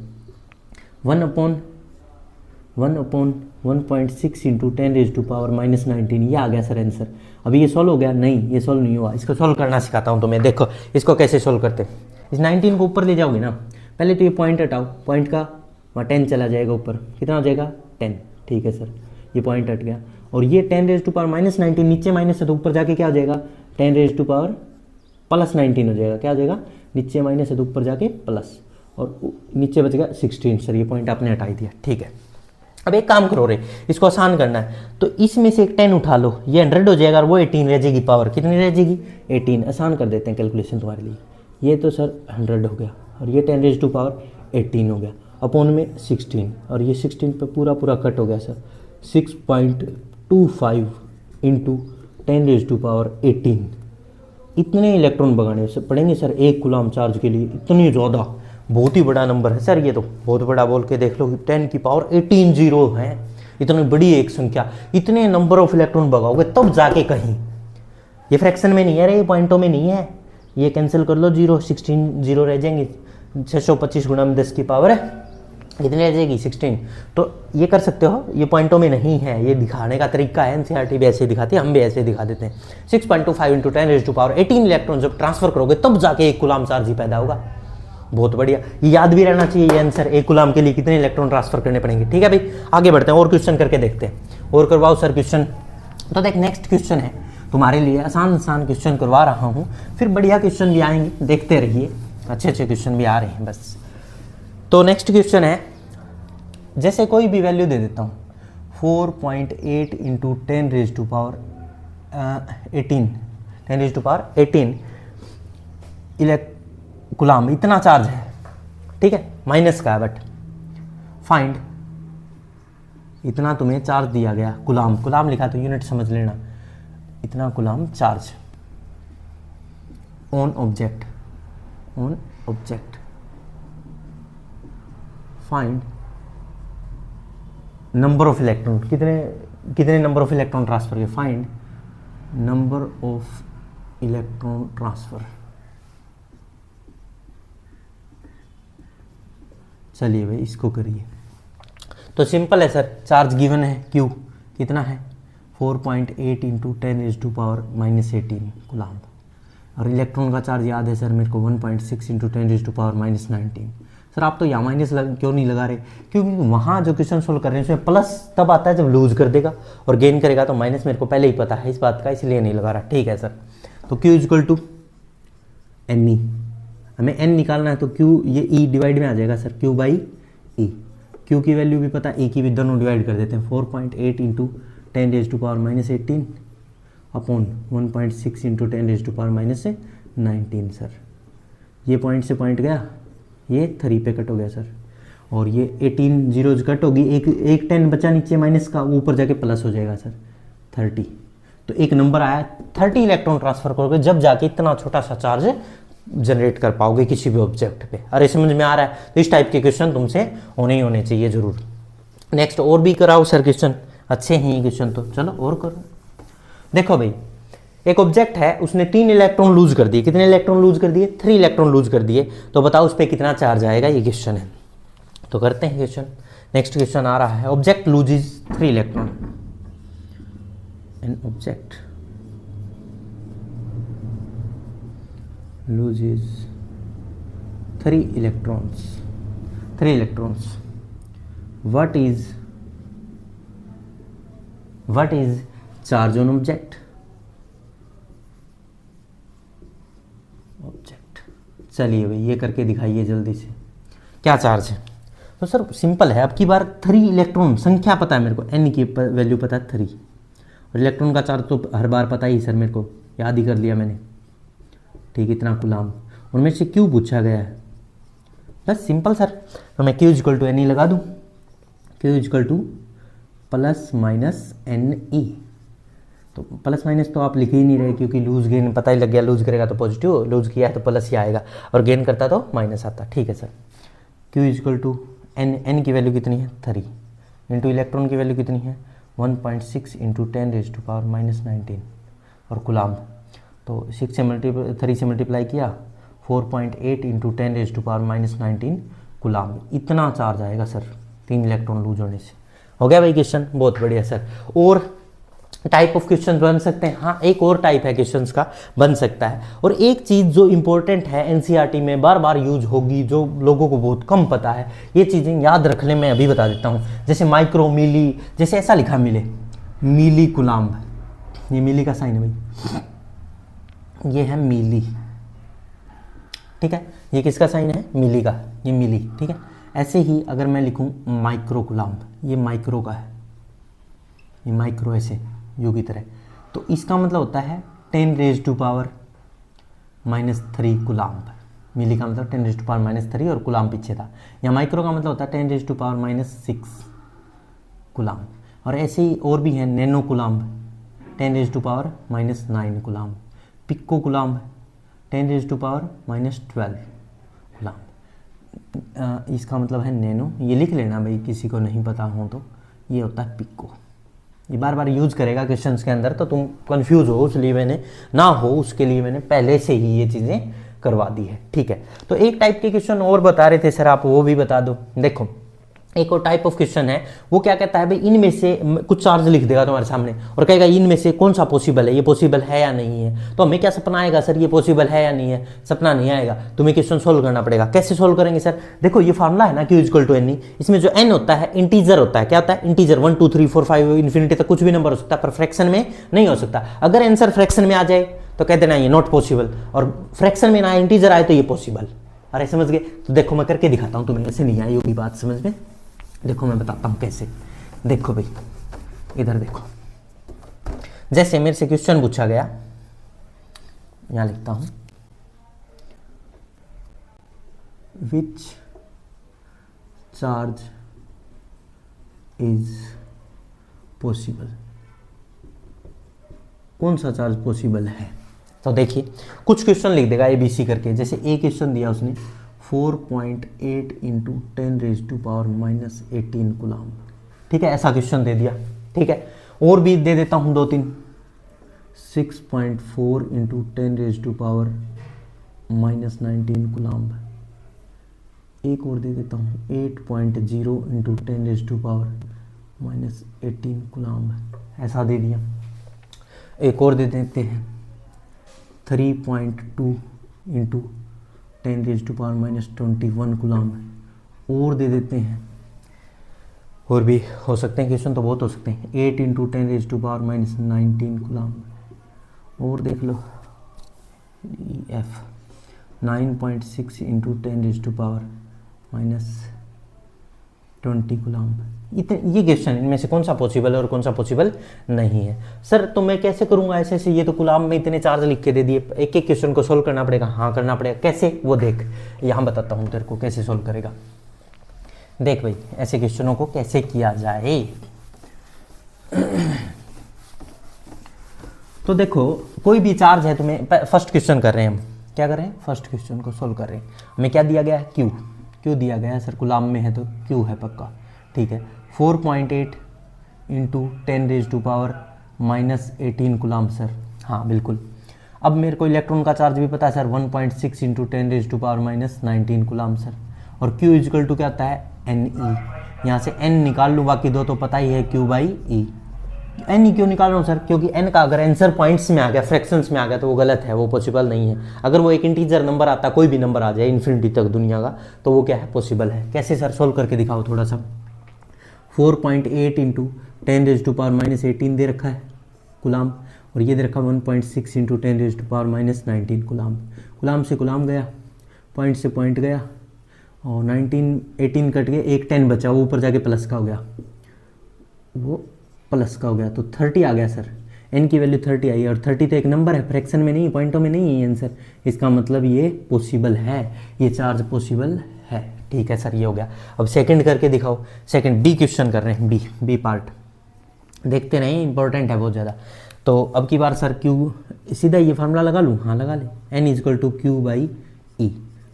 1/1.6 इंटू 10⁻⁻19 ये आ गया सर आंसर। अभी ये सोल्व हो गया? नहीं, ये सोल्व नहीं हुआ। इसको सोल्व करना सिखाता हूँ तुम्हें। देखो इसको कैसे सोल्व करते हैं। इस 19 को ऊपर ले जाओगे ना, पहले तो ये पॉइंट हटाओ, पॉइंट का वहाँ 10 चला जाएगा ऊपर, कितना हो जाएगा? 10, ठीक है सर। ये पॉइंट हट गया, और ये 10⁻⁻19 नीचे माइनस है तो ऊपर जाके क्या हो जाएगा? 10⁻⁻⁻ +19 हो जाएगा। क्या हो जाएगा, नीचे माइनस है तो ऊपर जाके प्लस, और नीचे बचेगा 16। सर ये पॉइंट आपने हटा दिया, ठीक है। अब एक काम करो रे, इसको आसान करना है, तो इसमें से एक 10 उठा लो, ये 100 हो जाएगा और वो 18 रह जाएगी। पावर कितनी रह जाएगी, 18। आसान कर देते हैं कैलकुलेशन तुम्हारे लिए। ये तो सर 100 हो गया और ये 10 रेज टू पावर 18 हो गया, अपॉन में 16, और ये 16 पे पूरा पूरा कट हो गया sir. 6.25 into 10 raise to power 18। इतने इलेक्ट्रॉन भगाने से पड़ेंगे सर 1 कूलम चार्ज के लिए, इतनी ज़्यादा, बहुत ही बड़ा नंबर है सर ये तो, बहुत बड़ा बोल के देख लो, 10 की पावर 18 जीरो है, इतनी बड़ी एक संख्या, इतने नंबर ऑफ इलेक्ट्रॉन भगाओगे तब जाके कहीं। ये फ्रैक्शन में नहीं है रे, ये पॉइंटों में नहीं है, ये कैंसिल कर लो, 16 जीरो रह जाएंगे। 625 गुणा में 10 की पावर है कितनी रह जाएगी, 16। तो ये कर सकते हो, ये पॉइंटों में नहीं है, ये दिखाने का तरीका है, एनसीईआरटी भी ऐसे दिखाती है, हम भी ऐसे दिखा देते हैं। 6.25 into 10 raise to power 18 electron जब ट्रांसफर करोगे तब जाके 1 कूलम चार्ज ही पैदा होगा। बहुत बढ़िया, ये याद भी रहना चाहिए ये आंसर, 1 कूलम के लिए कितने इलेक्ट्रॉन ट्रांसफर करने पड़ेंगे। ठीक है भाई, आगे बढ़ते हैं और क्वेश्चन करके देखते हैं, और करवाओ सर क्वेश्चन। तो देख नेक्स्ट क्वेश्चन है तुम्हारे लिए, आसान आसान क्वेश्चन करवा रहा हूँ, फिर बढ़िया क्वेश्चन भी आएंगे, देखते रहिए, अच्छे अच्छे क्वेश्चन भी आ रहे हैं बस। तो नेक्स्ट क्वेश्चन है, जैसे कोई भी वैल्यू दे देता हूँ, 4.8 into 10 raise to power 18, 10 raise to power 18 कूलम, इतना चार्ज है, ठीक है, माइनस का है बट फाइंड, इतना तुम्हें चार्ज दिया गया, कूलम, कूलम लिखा तो यूनिट समझ लेना, इतना coulomb charge on object, on object, find number of electron, कितने नंबर ऑफ इलेक्ट्रॉन ट्रांसफर किए, find number of electron transfer. चलिए भाई इसको करिए, तो सिंपल है सर, चार्ज गिवन है Q कितना है 4.8 into 10 raise to power -18 coulomb, और इलेक्ट्रॉन का चार्ज याद है सर मेरे को 1.6 into 10 raise to power -19। Sir आप तो यहाँ माइनस क्यों नहीं लगा रहे, क्योंकि वहाँ जो क्वेश्चन सोल्व कर रहे हैं उसमें प्लस तब आता है जब लूज कर देगा और गेन करेगा, तो माइनस मेरे को पहले ही पता है इस बात का, इसलिए नहीं लगा रहा। ठीक है सर, तो Q इक्वल टू NE, हमें n निकालना है, तो Q ये E डिवाइड में आ जाएगा sir, Q by E, Q की वैल्यू भी पता है, E की भी, दोनों डिवाइड कर देते हैं, 4.8 into 10 raise to power -18 upon 1.6 into 10 raise to power -19 sir, ये पॉइंट से पॉइंट गया, ये 3 पे कट हो गया सर, और ये 18 जीरोज कट होगी, एक 10 बचा नीचे माइनस का, ऊपर जाके प्लस हो जाएगा सर 30, तो एक नंबर आया 30 इलेक्ट्रॉन ट्रांसफर करोगे जब जाके इतना छोटा सा चार्ज जनरेट कर पाओगे किसी भी ऑब्जेक्ट पे। अरे समझ में आ रहा है, तो इस टाइप के क्वेश्चन तुमसे होने ही होने चाहिए जरूर। नेक्स्ट और भी कराओ सर क्वेश्चन, अच्छे हैं क्वेश्चन, तो चलो और करो। देखो भाई, एक ऑब्जेक्ट है, उसने 3 इलेक्ट्रॉन लूज कर दिए, कितने इलेक्ट्रॉन लूज कर दिए, 3 इलेक्ट्रॉन लूज कर दिए, तो बताओ उस पर कितना चार्ज आएगा, ये क्वेश्चन है। तो करते हैं क्वेश्चन। नेक्स्ट क्वेश्चन आ रहा है, object loses 3 electron, an object loses 3 electrons, what is charge on object, चलिए भाई ये करके दिखाइए जल्दी से, क्या चार्ज है। तो सर सिंपल है, अब की बार 3 इलेक्ट्रॉन, संख्या पता है मेरे को, n की वैल्यू पता है 3, और इलेक्ट्रॉन का चार्ज तो हर बार पता ही सर, मेरे को याद ही कर लिया मैंने, ठीक, इतना कूलम, उनमें से Q पूछा गया है, बस सिंपल सर, तो मैं Q इक्वल टू NE लगा दूँ, Q equal to plus minus NE, तो प्लस माइनस तो आप लिख ही नहीं रहे, क्योंकि लूज गेन पता ही लग गया, लूज करेगा तो पॉजिटिव, लूज किया है तो प्लस ही आएगा, और गेन करता तो माइनस आता। ठीक है sir, Q equal to N की वैल्यू कितनी है 3, इंटू इलेक्ट्रॉन की वैल्यू कितनी है 1.6 इंटू 10 रेज टू पावर -19, और कूलम, तो 6 से 3 से मल्टीप्लाई किया, 4.8 into 10 raise to power -19 coulomb, इतना चार्ज आएगा सर 3 इलेक्ट्रॉन लूज होने से। हो गया भाई क्वेश्चन, बहुत बढ़िया सर। और टाइप ऑफ क्वेश्चन बन सकते हैं, हाँ एक और टाइप है क्वेश्चंस का, बन सकता है। और एक चीज़ जो इंपॉर्टेंट है, एनसीईआरटी में बार बार यूज होगी, जो लोगों को बहुत कम पता है, ये चीज़ें याद रख ले, मैं अभी बता देता हूँ। जैसे माइक्रो मिली, जैसे ऐसा लिखा मिली कूलम, ये मिली का साइन है भाई, ये है मिली, ठीक है, ये किसका साइन है, मिली का, ये मिली, ठीक है। ऐसे ही अगर मैं लिखूं माइक्रो कुलाम्ब, ये माइक्रो का है, ये माइक्रो ऐसे यू की तरह, तो इसका मतलब होता है 10⁻³ कुलाम्ब। मिली का मतलब 10⁻³ और कुलाम्ब पीछे था। या माइक्रो का मतलब होता है 10⁻⁶ कुलाम्ब। और ऐसे ही और भी हैं, नैनो कुलाम्ब 10⁻⁻⁹ कुलाम्ब, पिक्को कुलाम्ब 10⁻⁻12 कुलाम्ब। इसका मतलब है नैनो, ये लिख लेना भाई किसी को नहीं पता हो तो, ये होता है पिक्को। ये बार बार यूज करेगा क्वेश्चंस के अंदर, तो तुम कंफ्यूज हो उसलिए मैंने ना हो उसके लिए मैंने पहले से ही ये चीज़ें करवा दी है, ठीक है। तो एक टाइप के क्वेश्चन और बता रहे थे सर, आप वो भी बता दो। देखो एक और टाइप ऑफ क्वेश्चन है, वो क्या कहता है भाई, इनमें से कुछ चार्ज लिख देगा तुम्हारे सामने और कहेगा इनमें से कौन सा पॉसिबल है, ये पॉसिबल है या नहीं है। तो हमें क्या सपना आएगा सर, ये पॉसिबल है या नहीं है, सपना नहीं आएगा, तुम्हें क्वेश्चन सोल्व करना पड़ेगा। कैसे सोल्व करेंगे सर, देखो ये फार्मूला है ना Q = NE, इसमें जो n होता है इंटीजर होता है, क्या होता है इंटीजर, 1 2 3 4 5 इन्फिनिटी तक कुछ भी नंबर हो सकता है, पर फ्रैक्शन में नहीं हो सकता। अगर आंसर फ्रैक्शन में आ जाए तो कह देना ये नॉट पॉसिबल, और फ्रैक्शन में ना इंटीजर आए तो ये पॉसिबल। अरे समझ गए, तो देखो मैं करके दिखाता हूँ तुम्हें, ऐसे नहीं आई होगी बात समझ में। देखो मैं बताता हूँ कैसे, देखो भाई इधर देखो, जैसे मेरे से क्वेश्चन पूछा गया, यहां लिखता हूं विच चार्ज इज पॉसिबल, कौन सा चार्ज पॉसिबल है। तो देखिए कुछ क्वेश्चन लिख देगा ABC करके, जैसे ए क्वेश्चन दिया उसने 4.8 × 10⁻⁻18 कुलाम्ब, ठीक है, ऐसा क्वेश्चन दे दिया, ठीक है। और भी दे देता हूँ 2-3, 6.4 × 10⁻⁻19 कुलाम्ब। एक और दे देता हूँ 8.0 × 10⁻⁻18 कुलाम्ब, ऐसा दे दिया। एक और दे देते हैं 3.2 × 10⁻⁻21 कुलाम्ब, और दे देते हैं, और भी हो सकते हैं क्वेश्चन तो बहुत हो सकते हैं, 8 × 10⁻⁻19 कुलाम्ब, और देख लो F 9.6 × 10⁻⁻20 कुलाम्ब। इतने ये क्वेश्चन, इनमें से कौन सा पॉसिबल है और कौन सा पॉसिबल नहीं है सर। तो मैं कैसे करूंगा ऐसे ऐसे, ये तो कुलाम्ब में इतने चार्ज लिख के दे दिए, एक एक क्वेश्चन को सोल्व करना पड़ेगा। हाँ करना पड़ेगा, कैसे वो देख, यहाँ बताता हूँ तेरे को कैसे सोल्व करेगा। देख भाई ऐसे क्वेश्चनों को कैसे किया जाए। तो देखो कोई भी चार्ज है, तुम्हें फर्स्ट क्वेश्चन कर रहे हैं हम, क्या कर रहे हैं, फर्स्ट क्वेश्चन को सोल्व कर रहे हैं। हमें क्या दिया गया है, क्यू दिया गया है सर, कुलाम्ब में है तो क्यू है पक्का, ठीक है। 4.8 × 10⁻⁻18 कुलाम्ब सर, हाँ बिल्कुल। अब मेरे को इलेक्ट्रॉन का चार्ज भी पता है सर, 1.6 × 10⁻⁻19 कुलाम्ब सर। और Q = क्या आता है, NE, यहाँ से N निकाल लूँ, बाकी दो तो पता ही है, Q/E। N क्यों निकाल रहा हूँ सर, क्योंकि N का अगर आंसर पॉइंट्स में आ गया, फ्रैक्शंस में आ गया तो वो गलत है, वो पॉसिबल नहीं है। अगर वो एक इंटीजर नंबर आता, कोई भी नंबर आ जाए इन्फिनिटी तक दुनिया का, तो वो क्या है, पॉसिबल है। कैसे सर, सोल्व करके दिखाओ थोड़ा सा। 4.8 × 10⁻⁻18 दे रखा है कुलाम्ब, और ये दे रखा 1.6 × 10⁻⁻19 कुलाम्ब। कुलाम्ब से कुलाम्ब गया, पॉइंट से पॉइंट गया, और 18 कट गए, एक 10 बचा, वो ऊपर जाके प्लस का हो गया, वो प्लस का हो गया, तो 30 आ गया सर। n की वैल्यू 30 आई, और 30 तो एक नंबर है, फ्रैक्शन में नहीं, पॉइंटों में नहीं है आंसर। इसका मतलब ये पॉसिबल है, ये चार्ज पॉसिबल है, ठीक है सर, ये हो गया। अब सेकंड करके दिखाओ, सेकंड B क्वेश्चन कर रहे हैं, बी पार्ट देखते रहे, इंपॉर्टेंट है बहुत ज़्यादा। तो अब की बार सर Q, सीधा ये फार्मूला लगा लूँ, हाँ लगा ले, N = Q/E,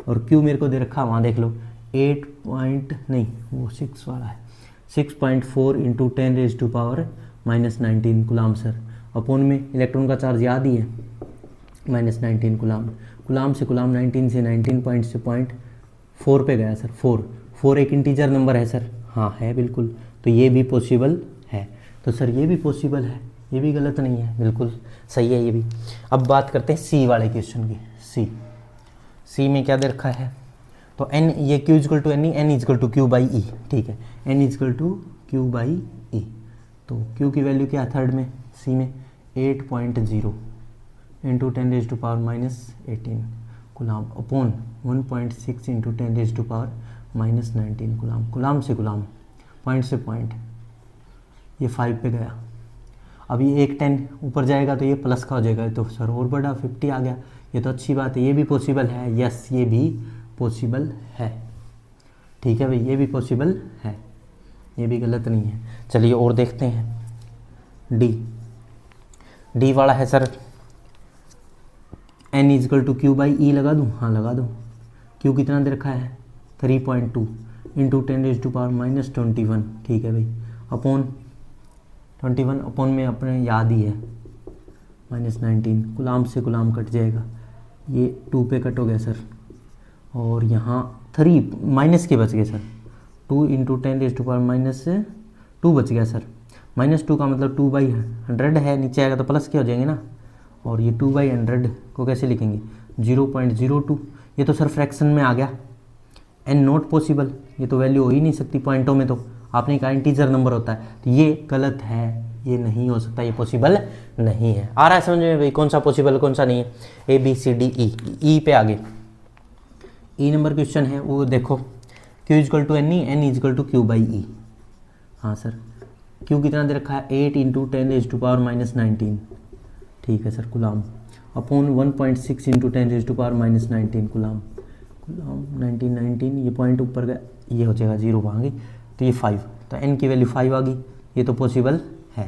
और Q मेरे को दे रखा, वहाँ देख लो 6.4 वाला है, 6.4 × 10⁻⁻19 कुलाम्ब सर। अपोन में इलेक्ट्रॉन का चार्ज याद ही है, -19 कुलाम्ब। कुलाम्ब से कुलाम्ब, 19 से 19, पॉइंट से पॉइंट 4 पे गया सर, 4 एक इंटीजर नंबर है सर, हाँ है बिल्कुल, तो ये भी पॉसिबल है। तो सर ये भी पॉसिबल है, ये भी गलत नहीं है, बिल्कुल सही है ये भी। अब बात करते हैं C वाले क्वेश्चन की। C में क्या दे रखा है, तो N, ये Q = NE, N = Q/E, ठीक है, N = Q/E। तो Q की वैल्यू क्या है थर्ड में, C में 8.0 × 10⁻⁻18, गुलाम अपॉन 1.6 इंटू 10⁻⁻19 गुलाम। गुलाम से गुलाम, पॉइंट से पॉइंट, ये 5 पे गया। अब ये एक 10 ऊपर जाएगा तो ये प्लस का हो जाएगा, तो सर और बड़ा 50 आ गया। ये तो अच्छी बात है, ये भी पॉसिबल है। यस, ये भी पॉसिबल है। ठीक है भाई, ये भी पॉसिबल है, ये भी गलत नहीं है। चलिए और देखते हैं। डी वाला है sir n is equal to Q by e. लगा दूँ? हाँ लगा दो। क्यू कितना दे रखा है? 3.2 इंटू 10⁻⁻21। ठीक है भाई, अपॉन 21, अपॉन में अपने याद ही है -19। गुलाम से गुलाम कट जाएगा, ये 2 पे कट हो गया सर। और यहाँ 3 माइनस के बच गए सर, 2 इंटू 10⁻⁻2 बच गया सर। -2 का मतलब 2/100 है, नीचे आएगा तो प्लस के हो जाएंगे ना। और ये 2/100 को कैसे लिखेंगे? 0.02। ये तो सर फ्रैक्शन में आ गया, n नॉट पॉसिबल, ये तो वैल्यू हो ही नहीं सकती पॉइंटों में। तो आपने कहा इंटीजर नंबर होता है, तो ये गलत है, ये नहीं हो सकता, ये पॉसिबल नहीं है। आ रहा है समझ में भाई कौन सा पॉसिबल कौन सा नहीं है? ABCD E पे आगे ई नंबर क्वेश्चन है वो देखो। Q is equal to N e, n is equal to Q by e. हाँ सर, Q कितना दे रखा है? 8 इंटू 10⁻⁻19। ठीक है सर, गुलाम अपॉन 1.6 इंटू 10⁻⁻19 गुलाम। गुलाम 19 ये पॉइंट ऊपर गया, ये हो जाएगा 0 वहाँ गई, तो ये 5, तो n की वैल्यू 5 आ गई। ये तो पॉसिबल है,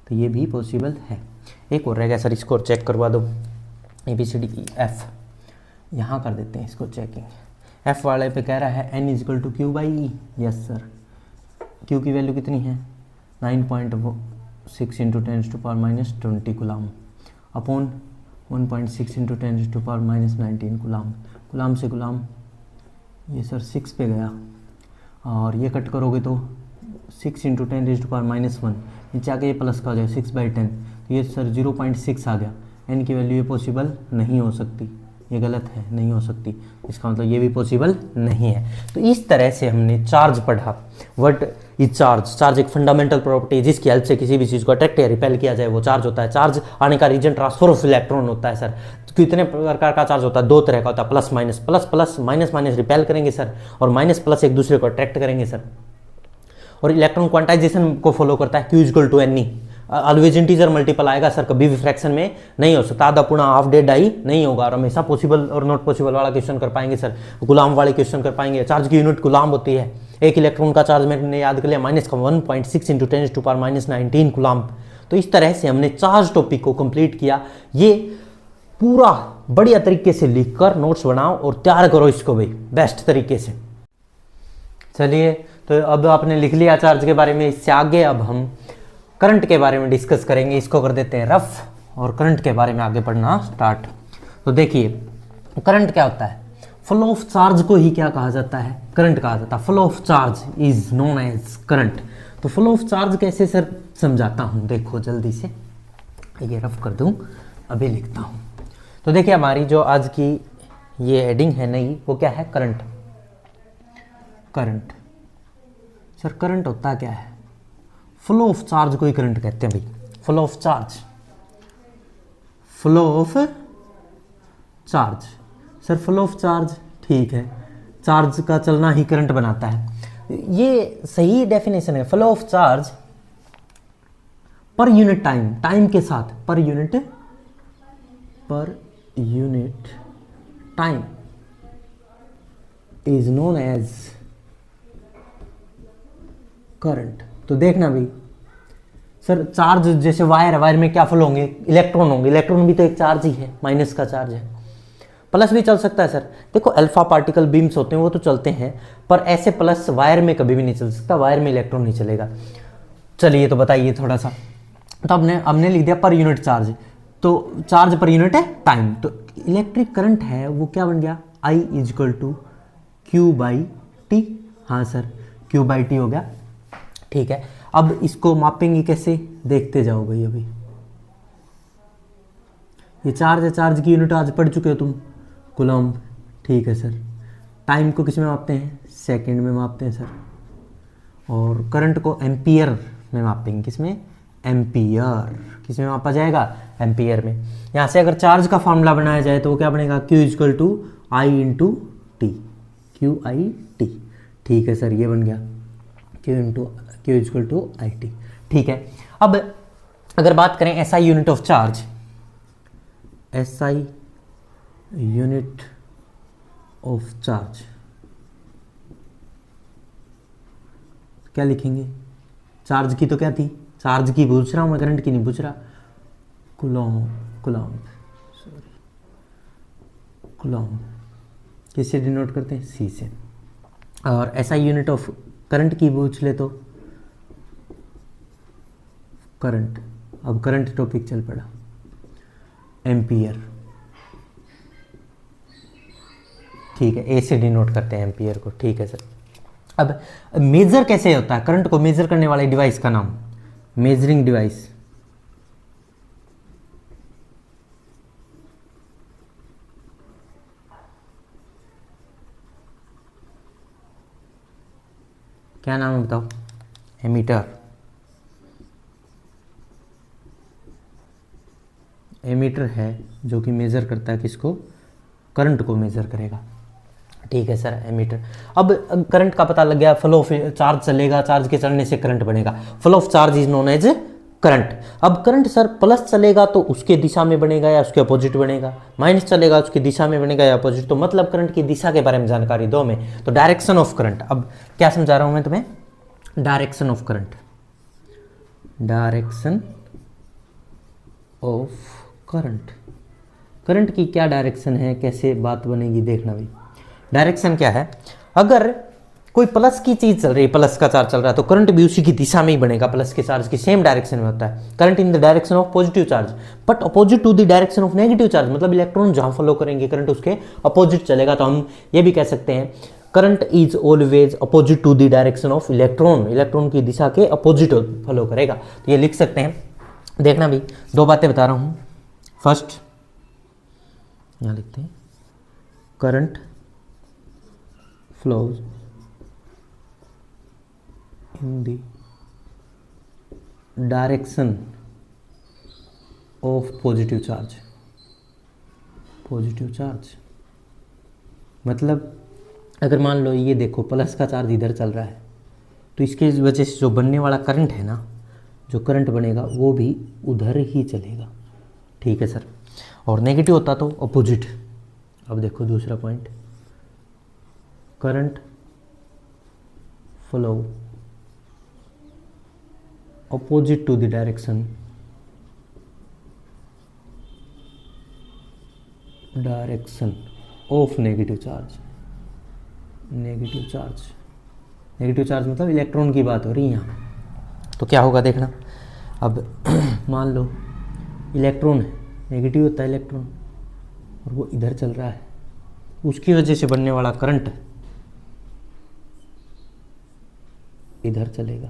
तो ये भी पॉसिबल है। एक और रह गया सर, इसको चेक करवा दो। ABCD F यहाँ कर देते हैं इसको चेकिंग। F वाले पे कह रहा है n is equal to Q by E. Yes sir, Q की वैल्यू कितनी है? 9.6 into 10⁻⁻20 coulomb, upon 1.6 into 10⁻⁻19 coulomb. Coulomb से गुलाम, ये सर 6 पे गया, और ये कट करोगे तो 6 इंटू 10⁻⁻1, नीचे आके ये प्लस का हो जाएगा 6/10, तो ये सर 0.6 आ गया। n की वैल्यू ये पॉसिबल नहीं हो सकती, ये गलत है, नहीं हो सकती। इसका मतलब ये भी पॉसिबल नहीं है। तो इस तरह से हमने चार्ज पढ़ा। What is charge? चार्ज एक फंडामेंटल प्रॉपर्टी है जिसकी हेल्प से किसी भी चीज़ को अट्रैक्ट या रिपेल किया जाए वो चार्ज होता है। चार्ज आने का रीजन ट्रांसफर ऑफ इलेक्ट्रॉन होता है सर। कितने प्रकार का चार्ज होता है? 2 तरह का होता है, plus minus. Plus plus minus minus repel करेंगे सर, और माइनस प्लस एक दूसरे को अट्रैक्ट करेंगे सर। और इलेक्ट्रॉन क्वांटाइजेशन को फॉलो करता है, Q is equal to N E. Always integer multiple आएगा सर, कभी भी फ्रैक्शन में नहीं हो सकता। आधा पूर्ण हाफ डेड आई नहीं होगा। और हमेशा पॉसिबल और नॉट पॉसिबल वाला क्वेश्चन कर पाएंगे सर, गुलाम वाले क्वेश्चन कर पाएंगे। चार्ज की यूनिट गुलाम होती है। एक इलेक्ट्रॉन का चार्ज मैंने याद कर लिया, माइनस का 1.6 इंटू 10⁻⁻19 गुलाम। तो इस तरह से हमने चार्ज टॉपिक को कंप्लीट किया। ये पूरा बढ़िया तरीके से लिखकर नोट्स बनाओ और तैयार करो इसको भाई बेस्ट तरीके से। चलिए, तो अब आपने लिख लिया चार्ज के बारे में। इससे आगे अब हम करंट के बारे में डिस्कस करेंगे। इसको कर देते हैं रफ, और करंट के बारे में आगे पढ़ना स्टार्ट। तो देखिए, करंट क्या होता है? फ्लो ऑफ चार्ज को ही क्या कहा जाता है? करंट कहा जाता है। Flow of charge is known as current. तो फ्लो ऑफ चार्ज कैसे सर समझाता हूँ, देखो जल्दी से। ये रफ कर दूँ, अभी लिखता हूँ। तो देखिए, हमारी जो आज की ये हेडिंग है नई, वो क्या है? करंट। करंट सर, करंट होता क्या है? फ्लो ऑफ चार्ज को ही करंट कहते हैं भाई। Flow of charge, flow of charge sir, flow of charge ठीक है, चार्ज का चलना ही करंट बनाता है। ये सही डेफिनेशन है। फ्लो ऑफ चार्ज पर यूनिट टाइम, टाइम के साथ, per unit time is known as current. तो देखना भाई सर, चार्ज जैसे वायर है, वायर में क्या फ्लो होंगे? इलेक्ट्रॉन होंगे। इलेक्ट्रॉन भी तो एक चार्ज ही है, माइनस का चार्ज है। प्लस भी चल सकता है सर। देखो, अल्फा पार्टिकल बीम्स होते हैं वो तो चलते हैं, पर ऐसे प्लस वायर में कभी भी नहीं चल सकता। वायर में इलेक्ट्रॉन नहीं चलेगा। चलिए, तो बताइए थोड़ा सा। तो हमने लिख दिया पर यूनिट चार्ज। तो चार्ज पर यूनिट है टाइम। तो इलेक्ट्रिक करंट है वो क्या बन गया? I is equal to Q/T। हाँ सर, Q/T हो गया। ठीक है, अब इसको मापेंगे कैसे? देखते जाओ भाई। अभी ये चार्ज है, चार्ज की यूनिट आज पढ़ चुके हो तुम, कूलम्ब। ठीक है सर। टाइम को किस में मापते हैं? सेकंड में मापते हैं सर। और करंट को एम्पियर में मापेंगे, किस में? एम्पियर। किस में मापा जाएगा? एम्पियर में। यहाँ से अगर चार्ज का फॉर्मूला बनाया जाए तो वो क्या बनेगा? Q equal to I into T, Q I T. ठीक है सर, ये बन गया Q equal to I T. ठीक है, अब अगर बात करें SI unit of charge, SI unit of charge क्या लिखेंगे? चार्ज की तो क्या थी? चार्ज की पूछ रहा हूं मैं, करंट की नहीं पूछ रहा। कूलम्ब किससे डिनोट करते हैं? C से। और SI यूनिट ऑफ करंट की पूछ ले तो करंट, अब करंट टॉपिक चल पड़ा, एम्पियर। ठीक है, A से डिनोट करते हैं एम्पियर को। ठीक है सर, अब मेजर कैसे होता है? करंट को मेजर करने वाले डिवाइस का नाम मेजरिंग डिवाइस। क्या नाम है बताओ? एमीटर। एमीटर है जो कि मेजर करता है किसको? करंट को मेजर करेगा। ठीक है सर, एमीटर। अब करंट का पता लग गया, फ्लो ऑफ चार्ज चलेगा, चार्ज के चलने से करंट बनेगा, flow of charge is known as current. अब करंट सर प्लस चलेगा तो उसके दिशा में बनेगा या उसके अपोजिट बनेगा, माइनस चलेगा उसकी दिशा में बनेगा या अपोजिट। तो मतलब करंट की दिशा के बारे में जानकारी दो हमें, तो डायरेक्शन ऑफ करंट। अब क्या समझा रहा हूं मैं तुम्हें? Direction of current, direction of current. Current की क्या डायरेक्शन है, कैसे बात बनेगी देखना भाई। डायरेक्शन क्या है? अगर कोई प्लस की चीज चल रही है, प्लस का चार्ज चल रहा है, तो करंट भी उसी की दिशा में ही बनेगा, प्लस के चार्ज की सेम डायरेक्शन में होता है। Current in the direction of positive charge but opposite to the direction of negative charge, मतलब इलेक्ट्रॉन जहां फॉलो करेंगे करंट उसके अपोजिट चलेगा। तो हम ये भी कह सकते हैं current is always opposite to the direction of electron, electron की दिशा के अपोजिट फॉलो करेगा। तो ये लिख सकते हैं। देखना भी, दो बातें बता रहा हूं। फर्स्ट यहां लिखते हैं, current flows in the direction of positive charge। Positive charge मतलब अगर मान लो ये देखो प्लस का चार्ज इधर चल रहा है, तो इसके वजह से जो बनने वाला करंट है ना, जो करंट बनेगा वो भी उधर ही चलेगा। ठीक है सर, और नेगेटिव होता तो अपोजिट। अब देखो दूसरा point, current flow opposite to the direction of negative charge। Negative charge मतलब इलेक्ट्रॉन की बात हो रही है यहाँ। तो क्या होगा देखना, अब मान लो इलेक्ट्रॉन है, नेगेटिव होता है इलेक्ट्रॉन, और वो इधर चल रहा है, उसकी वजह से बनने वाला करंट इधर चलेगा।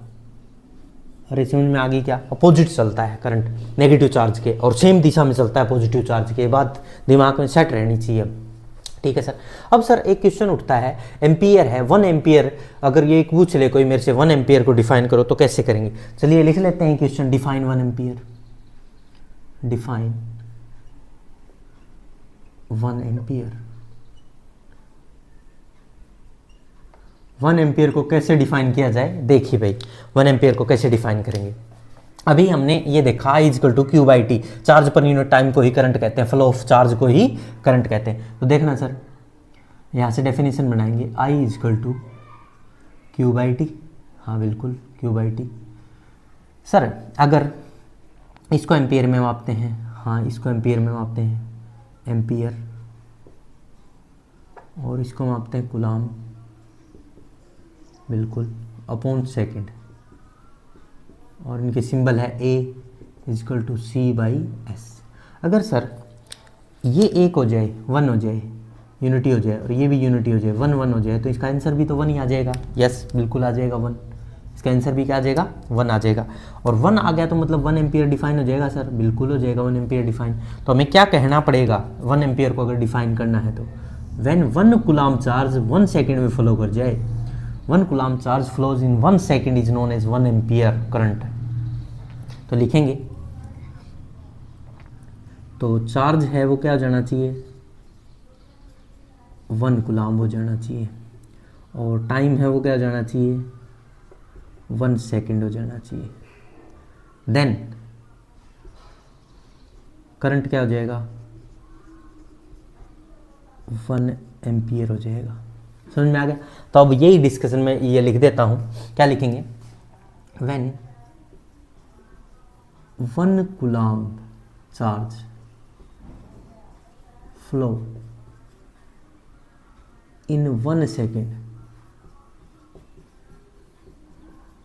अरे समझ में आ गई क्या? अपोजिट चलता है करंट नेगेटिव चार्ज के, और सेम दिशा में चलता है पॉजिटिव चार्ज के। बात दिमाग में सेट रहनी चाहिए। ठीक है सर। अब सर एक क्वेश्चन उठता है, एम्पियर है 1 एम्पियर, अगर ये पूछ ले कोई मेरे से 1 एम्पियर को डिफाइन करो तो कैसे करेंगे? चलिए लिख लेते हैं question, define 1 ampere. Define 1 ampere. 1 ampere को कैसे डिफाइन किया जाए? देखिए भाई 1 एम्पियर को कैसे डिफाइन करेंगे। अभी हमने ये देखा I equal to Q by T, charge पर यूनिट टाइम को ही करंट कहते हैं, फ्लो ऑफ चार्ज को ही करंट कहते हैं। तो देखना सर, यहाँ से डेफिनेशन बनाएंगे I equal to Q by T. हाँ बिल्कुल, क्यू बाई टी। सर अगर इसको एम्पियर में मापते हैं, हाँ इसको एम्पियर में मापते हैं, एम्पियर, और इसको मापते हैं कूलम्ब, बिल्कुल, अपॉन सेकेंड, और इनके सिंबल है A equal to C by S. अगर सर ये एक हो जाए, 1 हो जाए, यूनिटी हो जाए, और ये भी यूनिटी हो जाए, 1 1 हो जाए, तो इसका आंसर भी तो 1 ही आ जाएगा। यस बिल्कुल आ जाएगा 1, इसका आंसर भी क्या आ जाएगा? 1 आ जाएगा। और 1 आ गया तो मतलब 1 एम्पियर डिफाइन हो जाएगा सर, बिल्कुल हो जाएगा 1 एम्पियर डिफाइन। तो हमें क्या कहना पड़ेगा 1 एम्पियर को अगर डिफाइन करना है तो, व्हेन 1 कूलम्ब चार्ज 1 सेकेंड में फ्लो कर जाए, 1 coulomb charge flows in 1 second is known as 1 ampere current. तो लिखेंगे, तो चार्ज है वो क्या हो जाना चाहिए, 1 कूलाम हो जाना चाहिए, और टाइम है वो क्या हो जाना चाहिए, 1 सेकेंड हो जाना चाहिए। देन करंट क्या हो जाएगा, 1 एम्पियर हो जाएगा। समझ में आ गया। तो अब यही डिस्कशन में ये लिख देता हूं, क्या लिखेंगे, when 1 coulomb charge flow in 1 second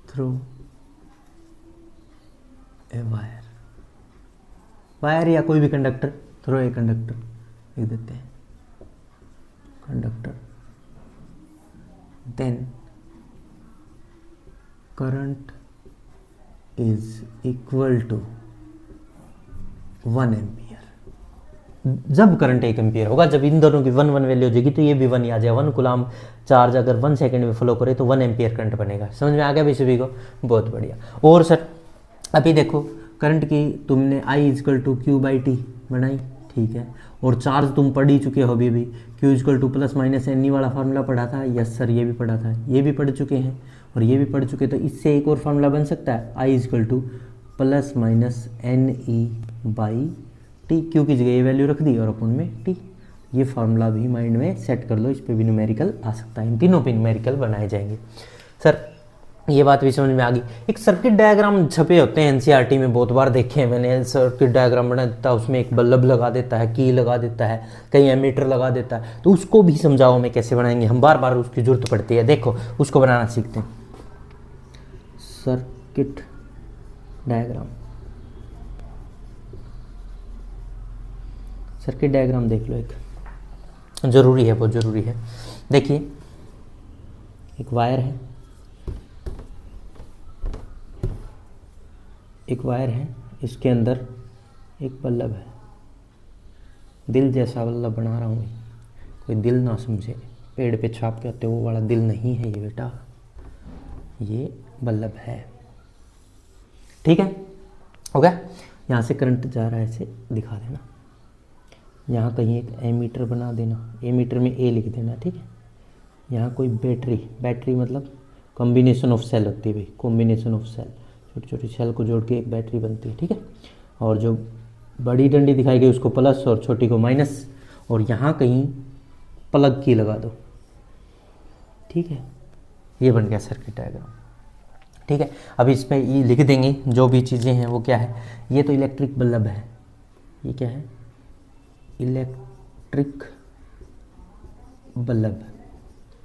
through a wire या कोई भी कंडक्टर, थ्रू ए कंडक्टर लिख देते हैं, conductor, then current is equal to 1 ampere. जब करंट 1 एम्पियर होगा, जब इन दोनों की 1 1 वैल्यू हो जाएगी तो ये भी 1 ही आ जाएगा। 1 कूलाम चार्ज अगर 1 सेकंड में फ्लो करे तो 1 एम्पियर करंट बनेगा। समझ में आ गया भाई सभी को, बहुत बढ़िया। और सर अभी देखो करंट की तुमने I is equal to Q by t बनाई, ठीक है, और चार्ज तुम पढ़ ही चुके हो अभी भी, Q is equal to plus minus n e वाला फार्मूला पढ़ा था। यस सर, ये भी पढ़ा था, ये भी पढ़ चुके हैं और ये भी पढ़ चुके। तो इससे एक और फार्मूला बन सकता है, I is equal to plus minus n e by t, q की जगह ये वैल्यू रख दी और अपन में टी। ये फार्मूला भी माइंड में सेट कर लो, इस पे भी न्यूमेरिकल आ सकता है, इन तीनों पे न्यूमेरिकल बनाए जाएंगे। सर ये बात भी समझ में आ गई। एक सर्किट डायग्राम छपे होते हैं एनसीईआरटी में, बहुत बार देखे हैं मैंने। सर्किट डायग्राम बना देता है, उसमें एक बल्ब लगा देता है, की लगा देता है, कहीं एमीटर लगा देता है, तो उसको भी समझाओ हमें कैसे बनाएंगे। हम बार बार उसकी जरूरत पड़ती है, देखो उसको बनाना सीखते हैं। सर्किट डायग्राम, सर्किट डायग्राम देख लो, एक ज़रूरी है, बहुत ज़रूरी है। देखिए एक वायर है, एक वायर है, इसके अंदर एक बल्ब है, दिल जैसा बल्ब बना रहा हूँ। कोई दिल ना समझे, पेड़ पे छाप के आते वो वाला दिल नहीं है ये बेटा, ये बल्ब है, ठीक है, हो गया। यहाँ से करंट जा रहा है, ऐसे दिखा देना। यहाँ कहीं एक एमीटर बना देना, एमीटर में ए लिख देना, ठीक है। यहाँ कोई बैटरी, बैटरी मतलब कॉम्बिनेशन ऑफ सेल होती है भाई, कॉम्बिनेशन ऑफ सेल, छोटी छोटी सेल को जोड़ के एक बैटरी बनती है, ठीक है। और जो बड़ी डंडी दिखाई गई उसको प्लस और छोटी को माइनस, और यहाँ कहीं प्लग की लगा दो, ठीक है। ये बन गया सर्किट डायग्राम, ठीक है। अब इसमें ये लिख देंगे जो भी चीज़ें हैं वो क्या है। ये तो इलेक्ट्रिक बल्ब है, ये क्या है, इलेक्ट्रिक बल्ब।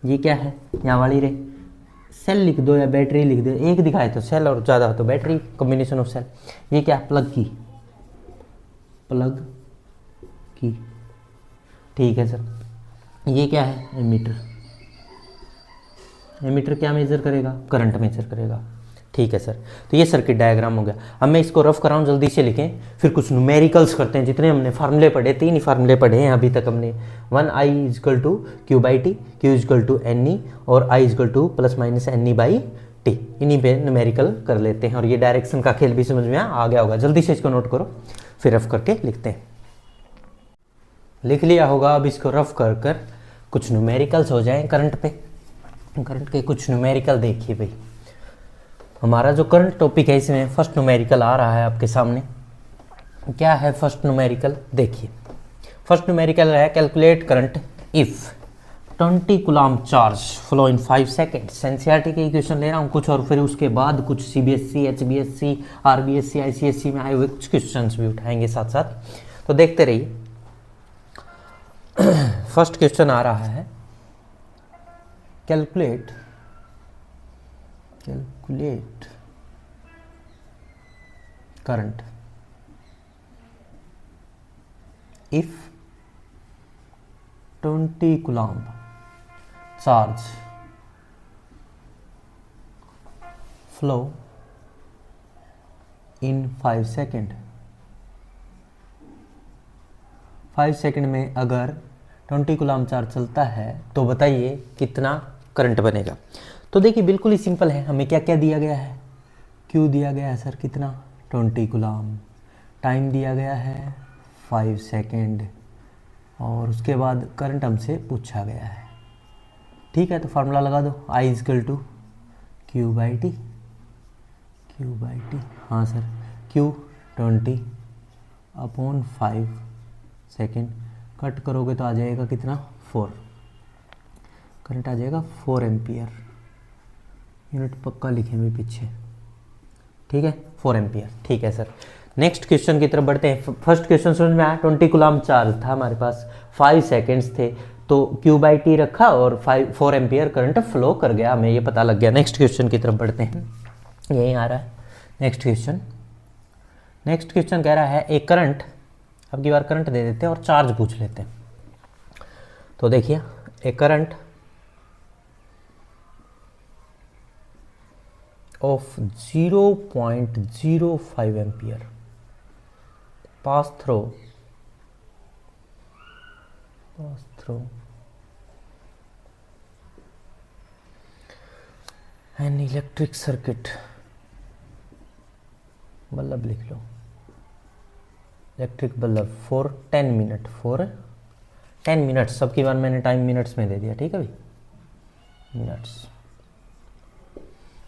ये क्या है, यहाँ वाली रे सेल लिख दो या बैटरी लिख दो, एक दिखाए तो सेल और ज़्यादा हो तो बैटरी, कॉम्बिनेशन ऑफ सेल। ये क्या, प्लग की, प्लग की, ठीक है सर। ये क्या है, एमीटर, एमीटर क्या मेजर करेगा, करंट मेजर करेगा, ठीक है सर। तो ये सर्किट डायग्राम हो गया। अब मैं इसको रफ कराऊं, जल्दी से लिखें, फिर कुछ न्यूमेरिकल्स करते हैं। जितने हमने फार्मूले पढ़े, 3 ही फार्मूले पढ़े हैं अभी तक हमने, 1 I is equal to Q by t, q equal to N e, और I is equal to plus minus n e by t. इन्हीं पे न्यूमेरिकल कर लेते हैं, और ये डायरेक्शन का खेल भी समझ में आ गया होगा। जल्दी से इसको नोट करो, फिर रफ करके लिखते हैं। लिख लिया होगा, अब इसको रफ कर कर कुछ न्यूमेरिकल्स हो जाएं करंट पे। करंट के कुछ न्यूमेरिकल देखिए भाई, हमारा जो करंट टॉपिक है इसमें फर्स्ट न्यूमेरिकल आ रहा है आपके सामने। क्या है फर्स्ट न्यूमेरिकल, देखिए फर्स्ट न्यूमेरिकल है, calculate current if 20 coulomb charge flow in 5 seconds. NCERT के क्वेश्चन ले रहा हूँ कुछ, और फिर उसके बाद कुछ सीबीएसई, एचबीएसई, आरबीएसई, आईसीएसई में आए हुए कुछ क्वेश्चन भी उठाएंगे साथ साथ, तो देखते रहिए। फर्स्ट क्वेश्चन आ रहा है, calculate current if 20 coulomb charge flow in 5 second. 5 second में अगर 20 कूलाम चार्ज चलता है तो बताइए कितना करंट बनेगा। तो देखिए बिल्कुल ही सिंपल है, हमें क्या क्या दिया गया है, क्यू दिया गया है सर, कितना 20 कूलम। टाइम दिया गया है 5 सेकेंड और उसके बाद करंट हमसे पूछा गया है। ठीक है, तो फार्मूला लगा दो, I is equal to Q by T. हाँ sir, Q 20 upon 5 second, cut करोगे तो आ जाएगा कितना 4, करंट आ जाएगा 4 एम्पियर। यूनिट पक्का लिखेंगे पीछे, ठीक है, 4 एम्पियर। ठीक है सर, नेक्स्ट क्वेश्चन की तरफ बढ़ते हैं। फर्स्ट क्वेश्चन समझ में आया, 20 कूलम चार्ज था हमारे पास, 5 सेकेंड्स थे, तो Q बाई टी रखा और 4 एम्पियर करंट फ्लो कर गया, हमें ये पता लग गया। नेक्स्ट क्वेश्चन की तरफ बढ़ते हैं, यही आ रहा है नेक्स्ट क्वेश्चन। नेक्स्ट क्वेश्चन कह रहा है एक करंट, अब की बार करंट दे देते हैं और चार्ज पूछ लेते हैं। तो देखिए, एक current of 0.05 ampere pass through an electric circuit, bulb लिख लो, electric bulb for 10 minute, for 10 minutes, सबकी बार मैंने टाइम मिनट्स में दे दिया, ठीक है भाई, मिनट्स,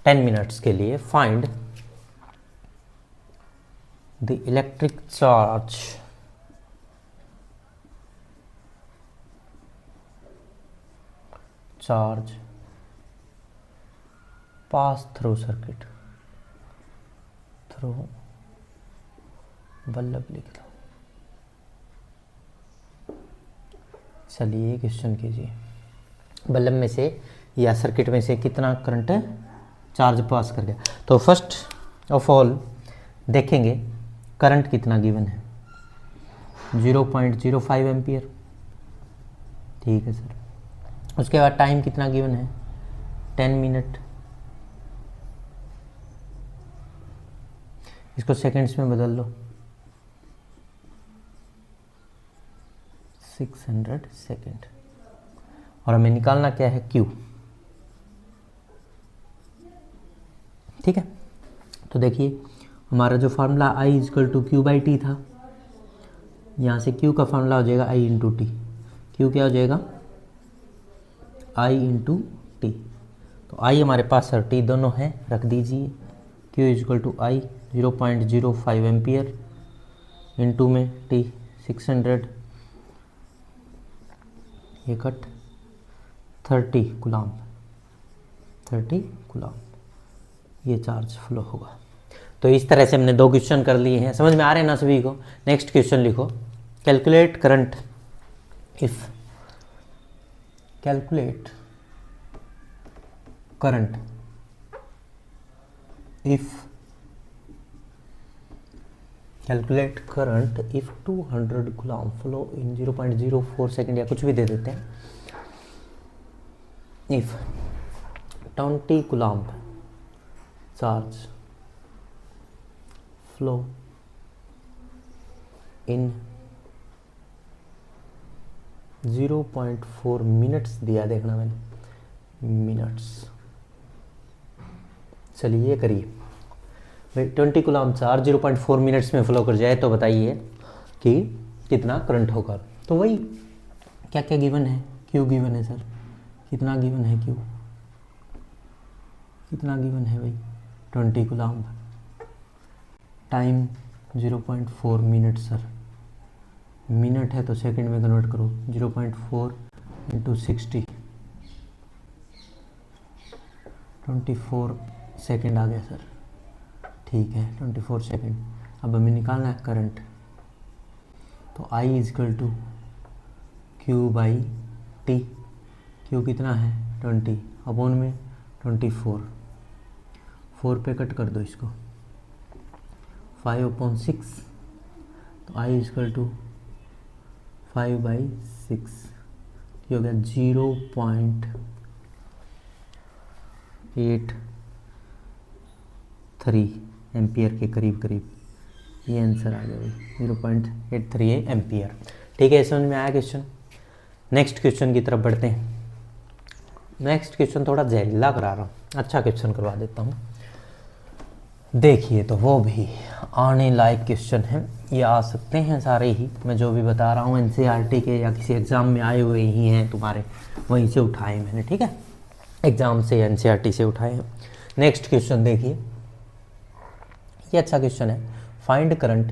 10 मिनट्स के लिए find the electric charge pass through circuit, through bulb लिख दो। चलिए क्वेश्चन कीजिए, बल्ब में से या सर्किट में से कितना करंट चार्ज पास कर गया। तो फर्स्ट ऑफ ऑल देखेंगे करंट कितना गिवन है, 0.05 एम्पियर, ठीक है सर। उसके बाद टाइम कितना गिवन है, 10 मिनट, इसको सेकंड्स में बदल लो, 600 सेकेंड, और हमें निकालना क्या है, Q, ठीक है। तो देखिए हमारा जो formula I is equal to Q by t था, यहाँ से Q का फार्मूला हो जाएगा I इंटू टी। Q क्या हो जाएगा, I इंटू टी। तो I हमारे पास और T दोनों हैं, रख दीजिए। Q is equal to I 0.05 ampere into में T 600, ये कट 30 कूलम, 30 कूलम ये चार्ज फ्लो होगा। तो इस तरह से हमने 2 क्वेश्चन कर लिए हैं, समझ में आ रहे हैं ना सभी को। नेक्स्ट क्वेश्चन लिखो, calculate current if, calculate current if, calculate current if 200 coulomb flow in 0.04 second, या कुछ भी दे देते हैं। If 20 coulomb charge flow in 0.4 minutes दिया, देखना मैंने मिनट्स। चलिए ये करिए भाई, 20 कूलम चार्ज 0.4 मिनट्स में फ्लो कर जाए तो बताइए कि कितना करंट होगा। तो वही क्या क्या गिवन है, क्यू गिवन है सर, कितना गिवन है क्यू, कितना गिवन है भाई 20 coulomb, time 0.4 minute sir, minute है तो सेकंड में कन्वर्ट करो, 0.4 इंटू 60, 24 सेकेंड आ गया सर, ठीक है 24 सेकेंड। अब हमें निकालना है करंट, तो I is equal to Q by t, Q कितना है 20 अपॉन में 24, 4 पे कट कर दो इसको, 5/6, तो I इजकल टू 5/6, ये हो गया 0.83 एम्पियर के करीब करीब, ये आंसर आ गया भाई 0.83 एम्पियर। ठीक है, समझ में आया क्वेश्चन। नेक्स्ट क्वेश्चन की तरफ बढ़ते हैं। नेक्स्ट क्वेश्चन थोड़ा जहरीला करा रहा हूँ, अच्छा क्वेश्चन करवा देता हूँ। देखिए तो वो भी आने लायक क्वेश्चन है, ये आ सकते हैं सारे ही, मैं जो भी बता रहा हूँ एनसीईआरटी के या किसी एग्ज़ाम में आए हुए ही हैं तुम्हारे, वहीं से उठाए मैंने, ठीक है, एग्ज़ाम से एनसीईआरटी से उठाए हैं। नेक्स्ट क्वेश्चन देखिए, ये अच्छा क्वेश्चन है। Find current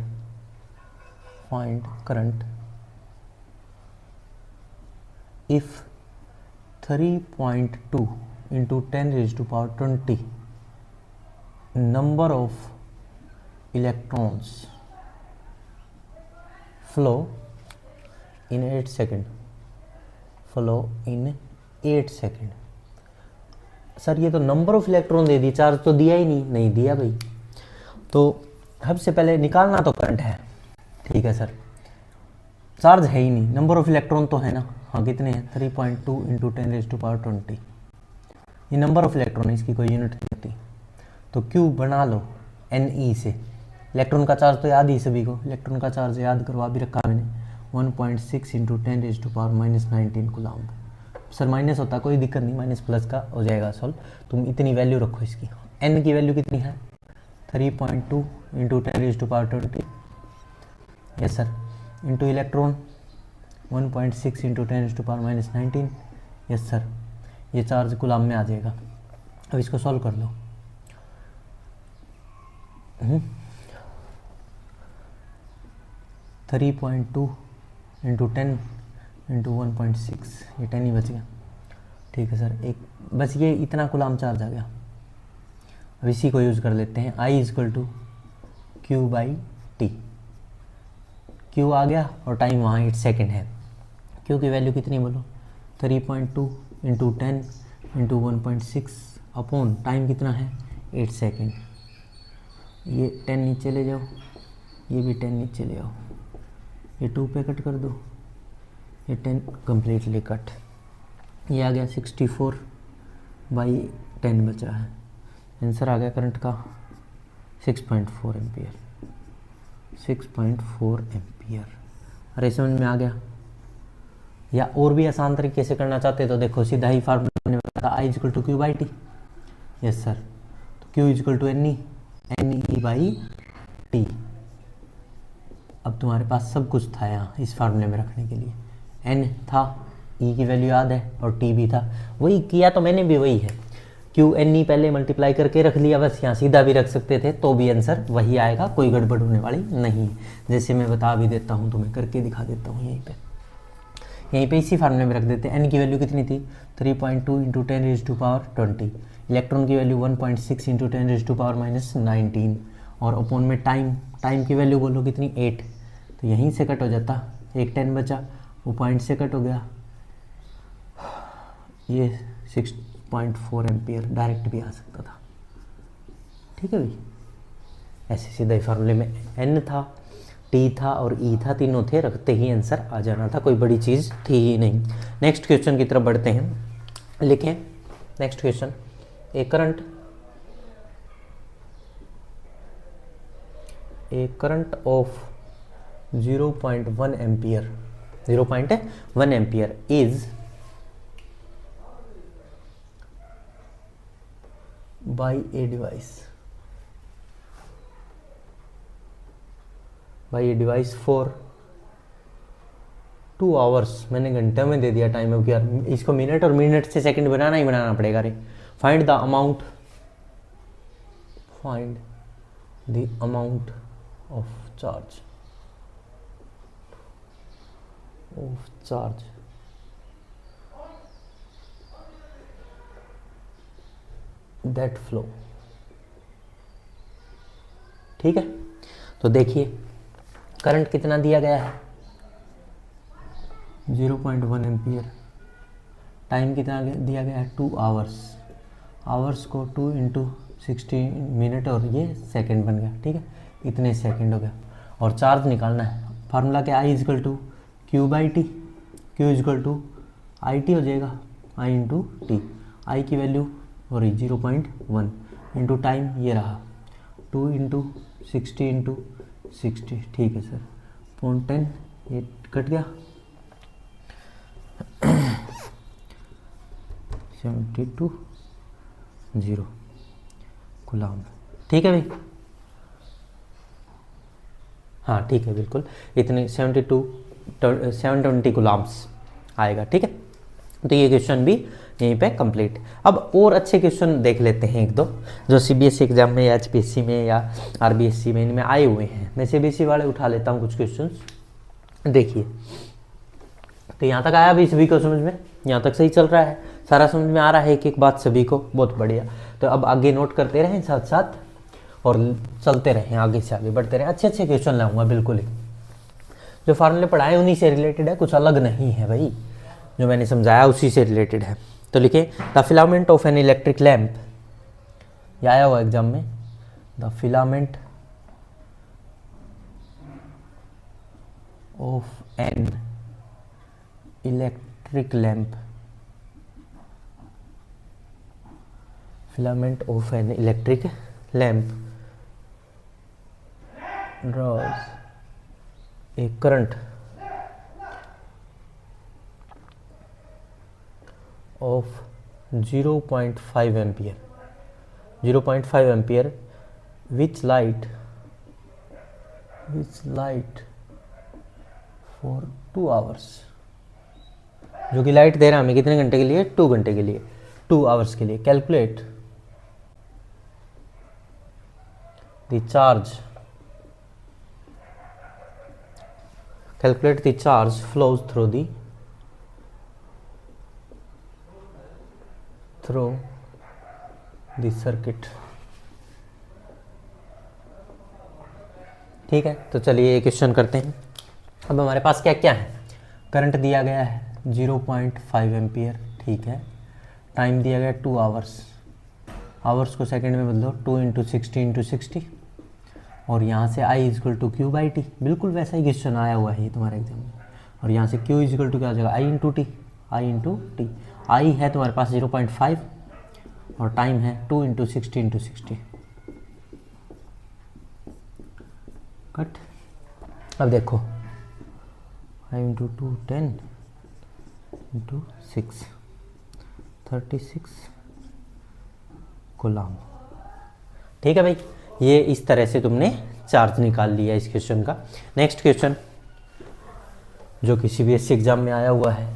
if 3.2 into 10 raised to power 20 number of electrons flow in 8 second, sir ये तो number of electron they the, charge तो दिया ही नहीं दिया भाई। तो सबसे पहले निकालना तो करंट है, ठीक है सर, चार्ज है ही नहीं, नंबर ऑफ इलेक्ट्रॉन तो है ना, हाँ कितने हैं 3.2 into 10 raised to power 20, ये नंबर ऑफ इलेक्ट्रॉन है, इसकी कोई यूनिट नहीं होती। तो क्यू बना लो Ne से, इलेक्ट्रॉन का चार्ज तो याद ही सभी को, इलेक्ट्रॉन का चार्ज याद करवा भी रखा मैंने, 1.6 into 10 raised to power -19 coulomb. Sir minus होता कोई दिक्कत नहीं, माइनस प्लस का हो जाएगा सॉल्व, तुम इतनी वैल्यू रखो इसकी। n की वैल्यू कितनी है 3.2 into 10 raised to power 20, yes sir, into electron 1.6 into 10 raised to power -19, yes sir, ये चार्ज कूलम्ब में आ जाएगा। अब इसको सॉल्व कर लो। 3.2 into 10 into 1.6, ये 10 ही बच गया, ठीक है सर, एक बस ये इतना कूलम्ब चार्ज आ गया। अब इसी को यूज़ कर लेते हैं, I = Q/T, Q आ गया और टाइम वहाँ 8 सेकेंड है। Q की वैल्यू कितनी बोलो 3.2 into 10 into 1.6 अपॉन टाइम कितना है 8 सेकेंड। ये 10 नीचे ले जाओ, ये भी 10 नीचे ले आओ, ये 2 पे कट कर दो, ये 10 कम्प्लीटली कट, ये आ गया 64/10 बचा है। आंसर आ गया करंट का 6.4 एम्पियर, 6.4 एम्पियर। अरे समझ में आ गया? या और भी आसान तरीके से करना चाहते तो देखो सीधा ही फार्मूला मैंने बताया, I = Q/T, यस सर, तो Q = NE/T। अब तुम्हारे पास सब कुछ था यहाँ इस फार्मूले में रखने के लिए, N था, E की वैल्यू याद है और T भी था, वही किया तो मैंने भी वही है, QNE पहले मल्टीप्लाई करके रख लिया, बस यहाँ सीधा भी रख सकते थे तो भी आंसर वही आएगा, कोई गड़बड़ होने वाली नहीं। जैसे मैं बता भी देता हूँ, तुम्हें करके दिखा देता हूँ, यहीं पे इसी फार्मूले में रख देते हैं। N की वैल्यू कितनी थी 3.2 into 10 raised to power 20, electron की value 1.6 into 10 raised to power -19, और अपॉन में टाइम की वैल्यू बोलो कितनी 8, तो यहीं से कट हो जाता, एक 10 बचा, वो पॉइंट से कट हो गया, ये 6.4 एम्पियर डायरेक्ट भी आ सकता था, ठीक है भाई। ऐसे सीधा ही फार्मूले में N था, T था और E था, तीनों थे, रखते ही आंसर आ जाना था, कोई बड़ी चीज़ थी ही नहीं। नेक्स्ट क्वेश्चन की तरफ बढ़ते हैं, लिखें next question, A current of 0.1 ampere, 0.1 ampere is by a device for 2 hours, मैंने घंटे में दे दिया टाइम, अब यार इसको मिनट और मिनट से सेकंड बनाना ही बनाना पड़ेगा रे। Find the amount of charge that flow, ठीक है। तो देखिए करंट कितना दिया गया है 0.1 एम्पियर, टाइम कितना दिया गया है 2 आवर्स को 2 into 60 मिनट और ये सेकंड बन गया, ठीक है, इतने सेकंड हो गया। और चार्ज निकालना है, फार्मूला क्या I = Q/T, Q = IT हो जाएगा, I × T, I की वैल्यू और 0.1 इंटू टाइम ये रहा 2 into 60 into 60, ठीक है सर, 0.10 ये कट गया 72 कूलम्ब, ठीक है भाई। हाँ ठीक है, बिल्कुल इतने 720 गुलाम्स आएगा। ठीक है, तो ये क्वेश्चन भी यहीं पे कंप्लीट। अब और अच्छे क्वेश्चन देख लेते हैं एक दो, जो सीबीएसई एग्जाम में या एचपीएससी में या आरबीएससी में इनमें आए हुए हैं। मैं सीबीएसई वाले उठा लेता हूँ कुछ क्वेश्चन। देखिए, तो यहाँ तक आया अभी सभी को समझ में? यहाँ तक सही चल रहा है, सारा समझ में आ रहा है एक एक बात सभी को? बहुत बढ़िया। तो अब आगे नोट करते रहें साथ साथ और चलते रहें, आगे से आगे बढ़ते रहें। अच्छे अच्छे क्वेश्चन लाऊंगा बिल्कुल ही, जो फार्मूले पढ़ाए उन्हीं से रिलेटेड है, कुछ अलग नहीं है भाई, जो मैंने समझाया उसी से रिलेटेड है। तो लिखे the filament of an electric lamp, यह आया हुआ एग्जाम में, the filament of an electric lamp, filament of an electric lamp draws a current of 0.5 ampere, 0.5 ampere which light for 2 hours, जो कि लाइट दे रहा है हमें कितने घंटे के लिए? 2 घंटे के लिए, 2 आवर्स के लिए। Calculate the charge flows through the circuit। ठीक है, तो चलिए ये क्वेश्चन करते हैं। अब हमारे पास क्या क्या है? करंट दिया गया है 0.5 एम्पियर, ठीक है। टाइम दिया गया 2 आवर्स, आवर्स को सेकंड में बदलो, 2 × 60 × 60, और यहाँ से I = Q/T, बिल्कुल वैसा ही क्वेश्चन आया हुआ है ये तुम्हारे एग्जाम में। और यहाँ से Q = क्या हो जाएगा? I × T। I है तुम्हारे पास 0.5 और टाइम है 2 × 60 × 60। कट। अब देखो, 5 × 2 10 × 6 36 कूलम। ठीक है भाई, ये इस तरह से तुमने चार्ज निकाल लिया इस क्वेश्चन का। नेक्स्ट क्वेश्चन जो कि सीबीएसई एग्जाम में आया हुआ है,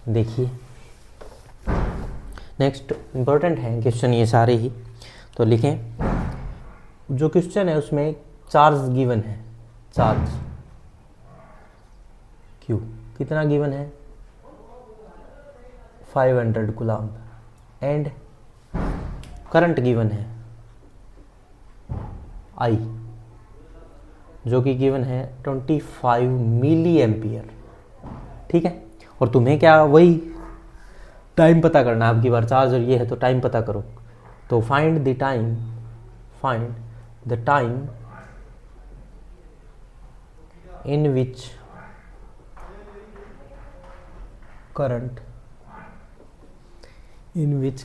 देखिए। नेक्स्ट इंपॉर्टेंट है क्वेश्चन ये सारे ही, तो लिखें। जो क्वेश्चन है उसमें चार्ज गिवन है, चार्ज Q कितना गिवन है? 500 कूलम, एंड करंट गिवन है I, जो कि गिवन है 25 मिली एम्पियर। ठीक है, और तुम्हें क्या वही टाइम पता करना है। आपकी बार चार्ज और ये है तो टाइम पता करो। तो find the time in which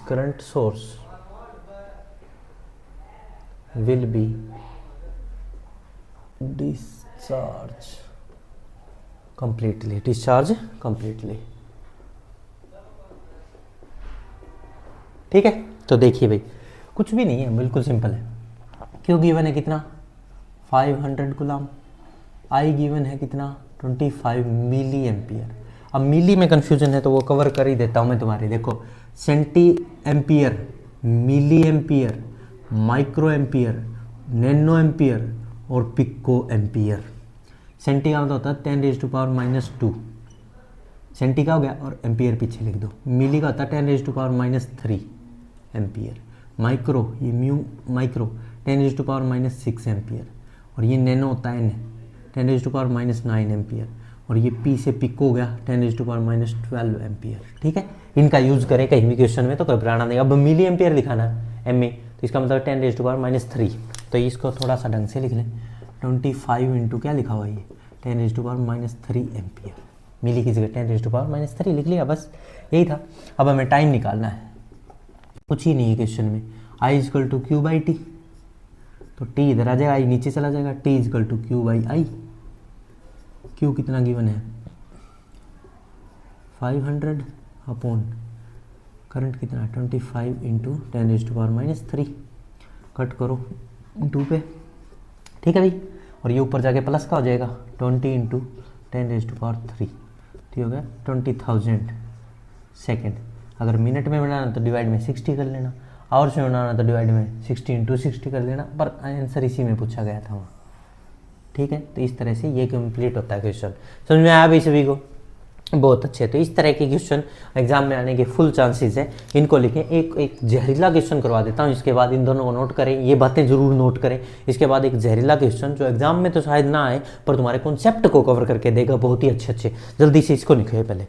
current source will be discharged completely। ठीक है, तो देखिए भाई, कुछ भी नहीं है, बिल्कुल सिंपल है। क्यों गिवन है कितना? 500 कूलम। आई गिवन है कितना? 25 मिली एम्पियर। अब मिली में कंफ्यूजन है तो वो कवर कर ही देता हूँ मैं तुम्हारे। देखो, centi ampere, milli ampere, micro ampere, nano ampere और पिको एम्पियर। सेंटी का मतलब होता है 10⁻⁻², सेंटी का हो गया, और एम्पियर पीछे लिख दो। मिली का होता है 10⁻³ एम्पियर। माइक्रो, ये म्यू माइक्रो 10⁻⁻6 एम्पियर, और ये नैनो होता है 10⁻⁹ एम्पियर, और ये पी से पिको हो गया 10⁻12 एम्पियर। ठीक है, इनका यूज़ करें कहीं भी क्वेश्चन में तो घबराना नहीं। अब मिली एम्पियर दिखाना एम में, तो इसका मतलब 10⁻⁻3, तो इसको थोड़ा सा ढंग से लिख लें। 25 इंटू क्या लिखा हुआ है ये? 10⁻³ एम्पियर। मिली की जगह 10⁻³ लिख लिया, बस यही था। अब हमें टाइम निकालना है, कुछ ही नहीं है क्वेश्चन में। I = Q/T, तो T इधर आ जाएगा, I नीचे चला जाएगा। T = Q/I। Q कितना गिवन है? 500 अपॉन करंट कितना? 25 × 10⁻³ कट करो 2 पे। ठीक है भाई, और ये ऊपर जाके प्लस का हो जाएगा 20 इंटू 10⁻3, ठीक हो गया 20,000 सेकेंड। अगर मिनट में बनाना तो डिवाइड में 60 कर लेना, आवर्स में बनाना तो डिवाइड में 60 इंटू 60 कर लेना, पर आंसर इसी में पूछा गया था वहाँ, ठीक है। तो इस तरह से ये कंप्लीट होता है क्वेश्चन। समझ में आया भाई सभी को? बहुत अच्छे। तो इस तरह के क्वेश्चन एग्जाम में आने के फुल चांसेस है, इनको लिखें। एक जहरीला क्वेश्चन करवा देता हूँ, इसके बाद इन दोनों को नोट करें, ये बातें जरूर नोट करें। इसके बाद एक जहरीला क्वेश्चन जो एग्जाम में तो शायद ना आए पर तुम्हारे कॉन्सेप्ट को कवर करके देगा, बहुत ही अच्छे। जल्दी से इसको लिखे पहले,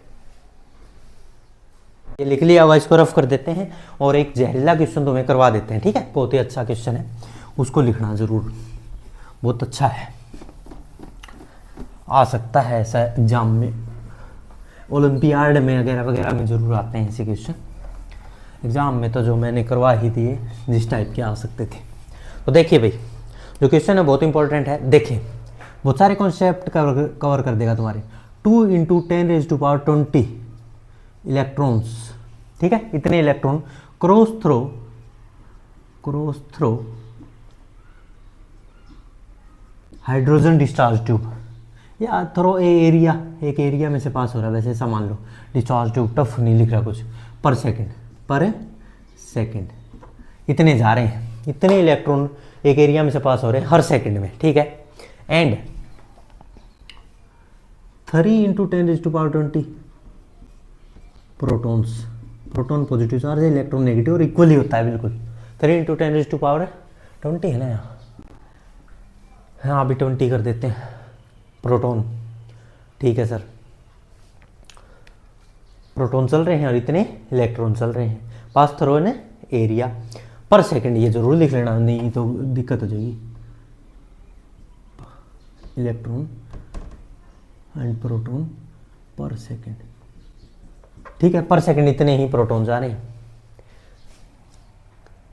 ये लिख लिया हुआ, इसको रफ कर देते हैं और एक जहरीला क्वेश्चन तुम्हें करवा देते हैं, ठीक है। बहुत ही अच्छा क्वेश्चन है, उसको लिखना जरूर, बहुत अच्छा है, आ सकता है ऐसा एग्जाम में, ओलंपियाड में वगैरह वगैरह में जरूर आते हैं ऐसे क्वेश्चन। एग्जाम में तो जो मैंने करवा ही दिए जिस टाइप के आ सकते थे। तो देखिए भाई, जो क्वेश्चन है बहुत इंपॉर्टेंट है। देखिए बहुत सारे कॉन्सेप्ट कवर कर देगा तुम्हारे। 2 इंटू 10⁻20 इलेक्ट्रॉन्स, ठीक है, इतने electron cross through hydrogen discharge tube, या थ्रो एरिया, एक एरिया में से पास हो रहा है, वैसे ऐसा मान लो, डिस्चार्ज ट्यूब, टफ नहीं लिख रहा कुछ, पर सेकेंड इतने जा रहे हैं, इतने इलेक्ट्रॉन एक एरिया में से पास हो रहे हैं हर सेकंड में, ठीक है। And 3 into 10⁻20 protons, proton positive charge है, इलेक्ट्रॉन नेगेटिव, और इक्वली होता है बिल्कुल। 3 इंटू 10⁻20 है ना यहाँ, हाँ अभी 20 कर देते हैं प्रोटॉन, ठीक है सर। प्रोटॉन चल रहे हैं और इतने इलेक्ट्रॉन चल रहे हैं, पास थ्रू ने एरिया पर सेकंड, ये जरूर लिख लेना, नहीं तो दिक्कत हो जाएगी। इलेक्ट्रॉन एंड प्रोटॉन पर सेकंड, ठीक है, पर सेकंड इतने ही प्रोटॉन जा रहे हैं।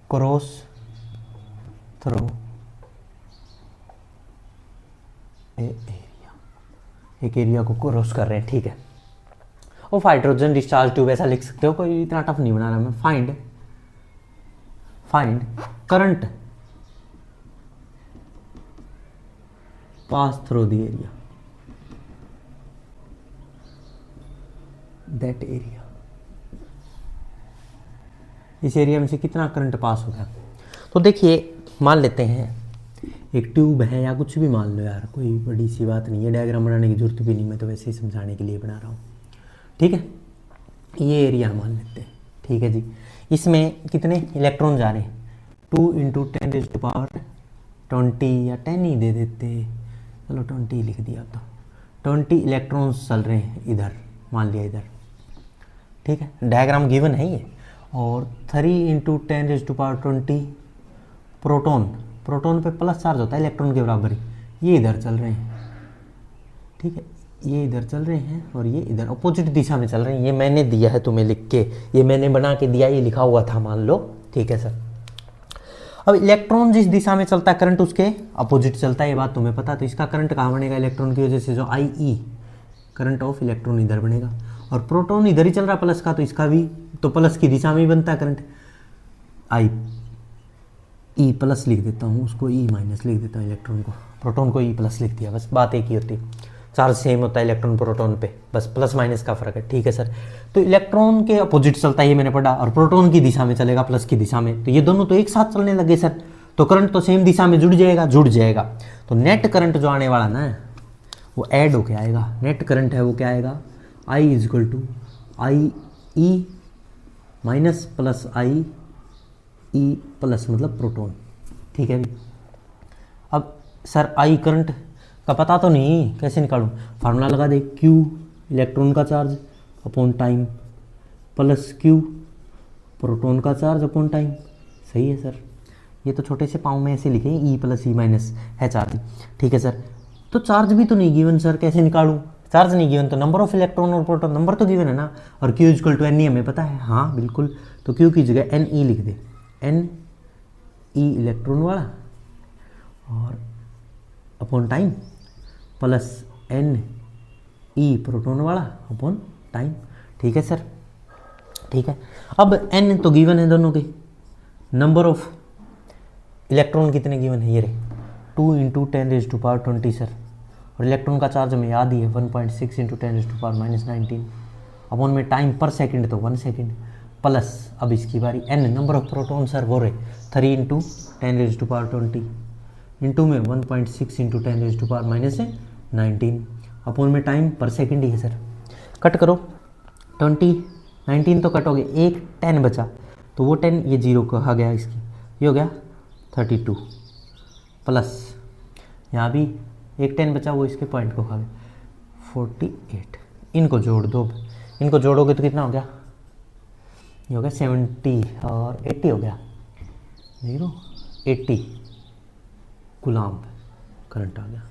क्रॉस थ्रू एक एरिया को क्रॉस कर रहे हैं, ठीक है। और हाइड्रोजन डिस्चार्ज ट्यूब ऐसा लिख सकते हो, कोई इतना टफ नहीं बना रहा मैं। Find current pass through the area, that area, इस एरिया में से कितना करंट पास हो गया। तो देखिए मान लेते हैं एक ट्यूब है या कुछ भी मान लो यार, कोई बड़ी सी बात नहीं है, डायग्राम बनाने की जरूरत भी नहीं, मैं तो वैसे ही समझाने के लिए बना रहा हूँ, ठीक है। ये एरिया मान लेते हैं, ठीक है जी। इसमें कितने इलेक्ट्रॉन जा रहे हैं, 2 इंटू 10⁻20 या 10 ही दे देते, चलो 20 लिख दिया। तो 20 इलेक्ट्रॉन्स चल रहे हैं इधर, मान लिया इधर, ठीक है, डायग्राम गिवन है ये। और 3 इंटू 10⁻20 प्रोटॉन पे प्लस चार्ज होता है इलेक्ट्रॉन के बराबर ही, ये इधर चल रहे हैं, ठीक है, ये इधर चल रहे हैं और ये इधर अपोजिट दिशा में चल रहे हैं। ये मैंने दिया है तुम्हें लिख के, ये मैंने बना के दिया, ये लिखा हुआ था मान लो, ठीक है सर। अब इलेक्ट्रॉन जिस दिशा में चलता है करंट उसके अपोजिट चलता है, ये बात तुम्हें पता। तो इसका करंट कहाँ बनेगा, इलेक्ट्रॉन की वजह से जो IE करंट ऑफ इलेक्ट्रॉन इधर बनेगा, और प्रोटॉन इधर ही चल रहा है प्लस का, तो इसका भी तो प्लस की दिशा में ही बनता है करंट। E प्लस लिख देता हूँ, उसको E माइनस लिख देता हूँ, इलेक्ट्रॉन को, प्रोटॉन को E प्लस लिख दिया, बस बात एक ही होती है, चार्ज सेम होता है इलेक्ट्रॉन प्रोटॉन पे, बस प्लस माइनस का फर्क है, ठीक है सर। तो इलेक्ट्रॉन के अपोजिट चलता है, ये मैंने पढ़ा, और प्रोटॉन की दिशा में चलेगा, प्लस की दिशा में, तो ये दोनों तो एक साथ चलने लगे सर, तो करंट तो सेम दिशा में जुड़ जाएगा। तो नेट करंट जो आने वाला ना वो ऐड होके आएगा, नेट करंट है वो क्या आएगा, I = IE minus plus IE plus, मतलब प्रोटॉन, ठीक है। अब सर I करंट का पता तो नहीं, कैसे निकालूं, फार्मूला लगा दे, Q इलेक्ट्रॉन का charge upon time plus Q proton का चार्ज अपॉन टाइम, सही है सर। ये तो छोटे से पाँव में ऐसे लिखे E प्लस E माइनस है चार्ज, ठीक है सर। तो चार्ज भी तो नहीं गिवन सर, कैसे निकालूं, चार्ज नहीं गिवन, तो नंबर ऑफ इलेक्ट्रॉन और प्रोटॉन नंबर तो गिवन है ना, और Q = Ne हमें पता है, हाँ बिल्कुल। तो Q की जगह Ne लिख दे, Ne इलेक्ट्रॉन वाला और upon time plus Ne proton वाला अपॉन टाइम, ठीक है सर, ठीक है। अब N तो गिवन है दोनों के, नंबर ऑफ इलेक्ट्रॉन कितने गिवन है, ये रहे 2 इंटू 10⁻20 सर। और इलेक्ट्रॉन का चार्ज हमें याद ही है 1.6 इंटू 10⁻⁻19 अपॉन में टाइम पर सेकंड तो 1 सेकंड प्लस अब इसकी बारी n number of proton sir वो रहे 3 इंटू 10⁻20 इंटू में 1.6 इंटू 10⁻⁻19 अपॉन में टाइम पर सेकंड ही है सर। कट करो 20 19 तो कट हो गया, एक 10 बचा तो वो 10 ये 0 कहा गया इसकी, ये हो गया 32 प्लस यहाँ भी एक 10 बचा वो इसके पॉइंट को खा गया 48। इनको जोड़ दो, इनको जोड़ोगे तो कितना हो गया, ये हो गया 70 और 80 हो गया 80 कूलम्ब करंट आ गया।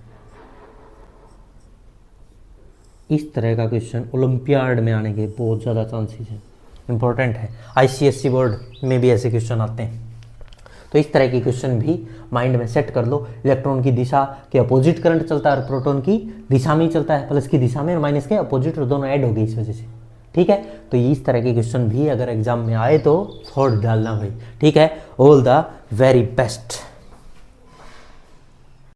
इस तरह का क्वेश्चन ओलंपियाड में आने के बहुत ज़्यादा चांसेस हैं, इंपॉर्टेंट है। ICSE बोर्ड में भी ऐसे क्वेश्चन आते हैं, तो इस तरह के क्वेश्चन भी माइंड में सेट कर लो। इलेक्ट्रॉन की दिशा के अपोजिट करंट चलता है और प्रोटॉन की दिशा में ही चलता है, प्लस की दिशा में और माइनस के अपोजिट, और दोनों ऐड हो गई इस वजह से। ठीक है, तो इस तरह के क्वेश्चन भी अगर एग्जाम में आए तो थोड़ा डालना भाई। ठीक है, ऑल द वेरी बेस्ट।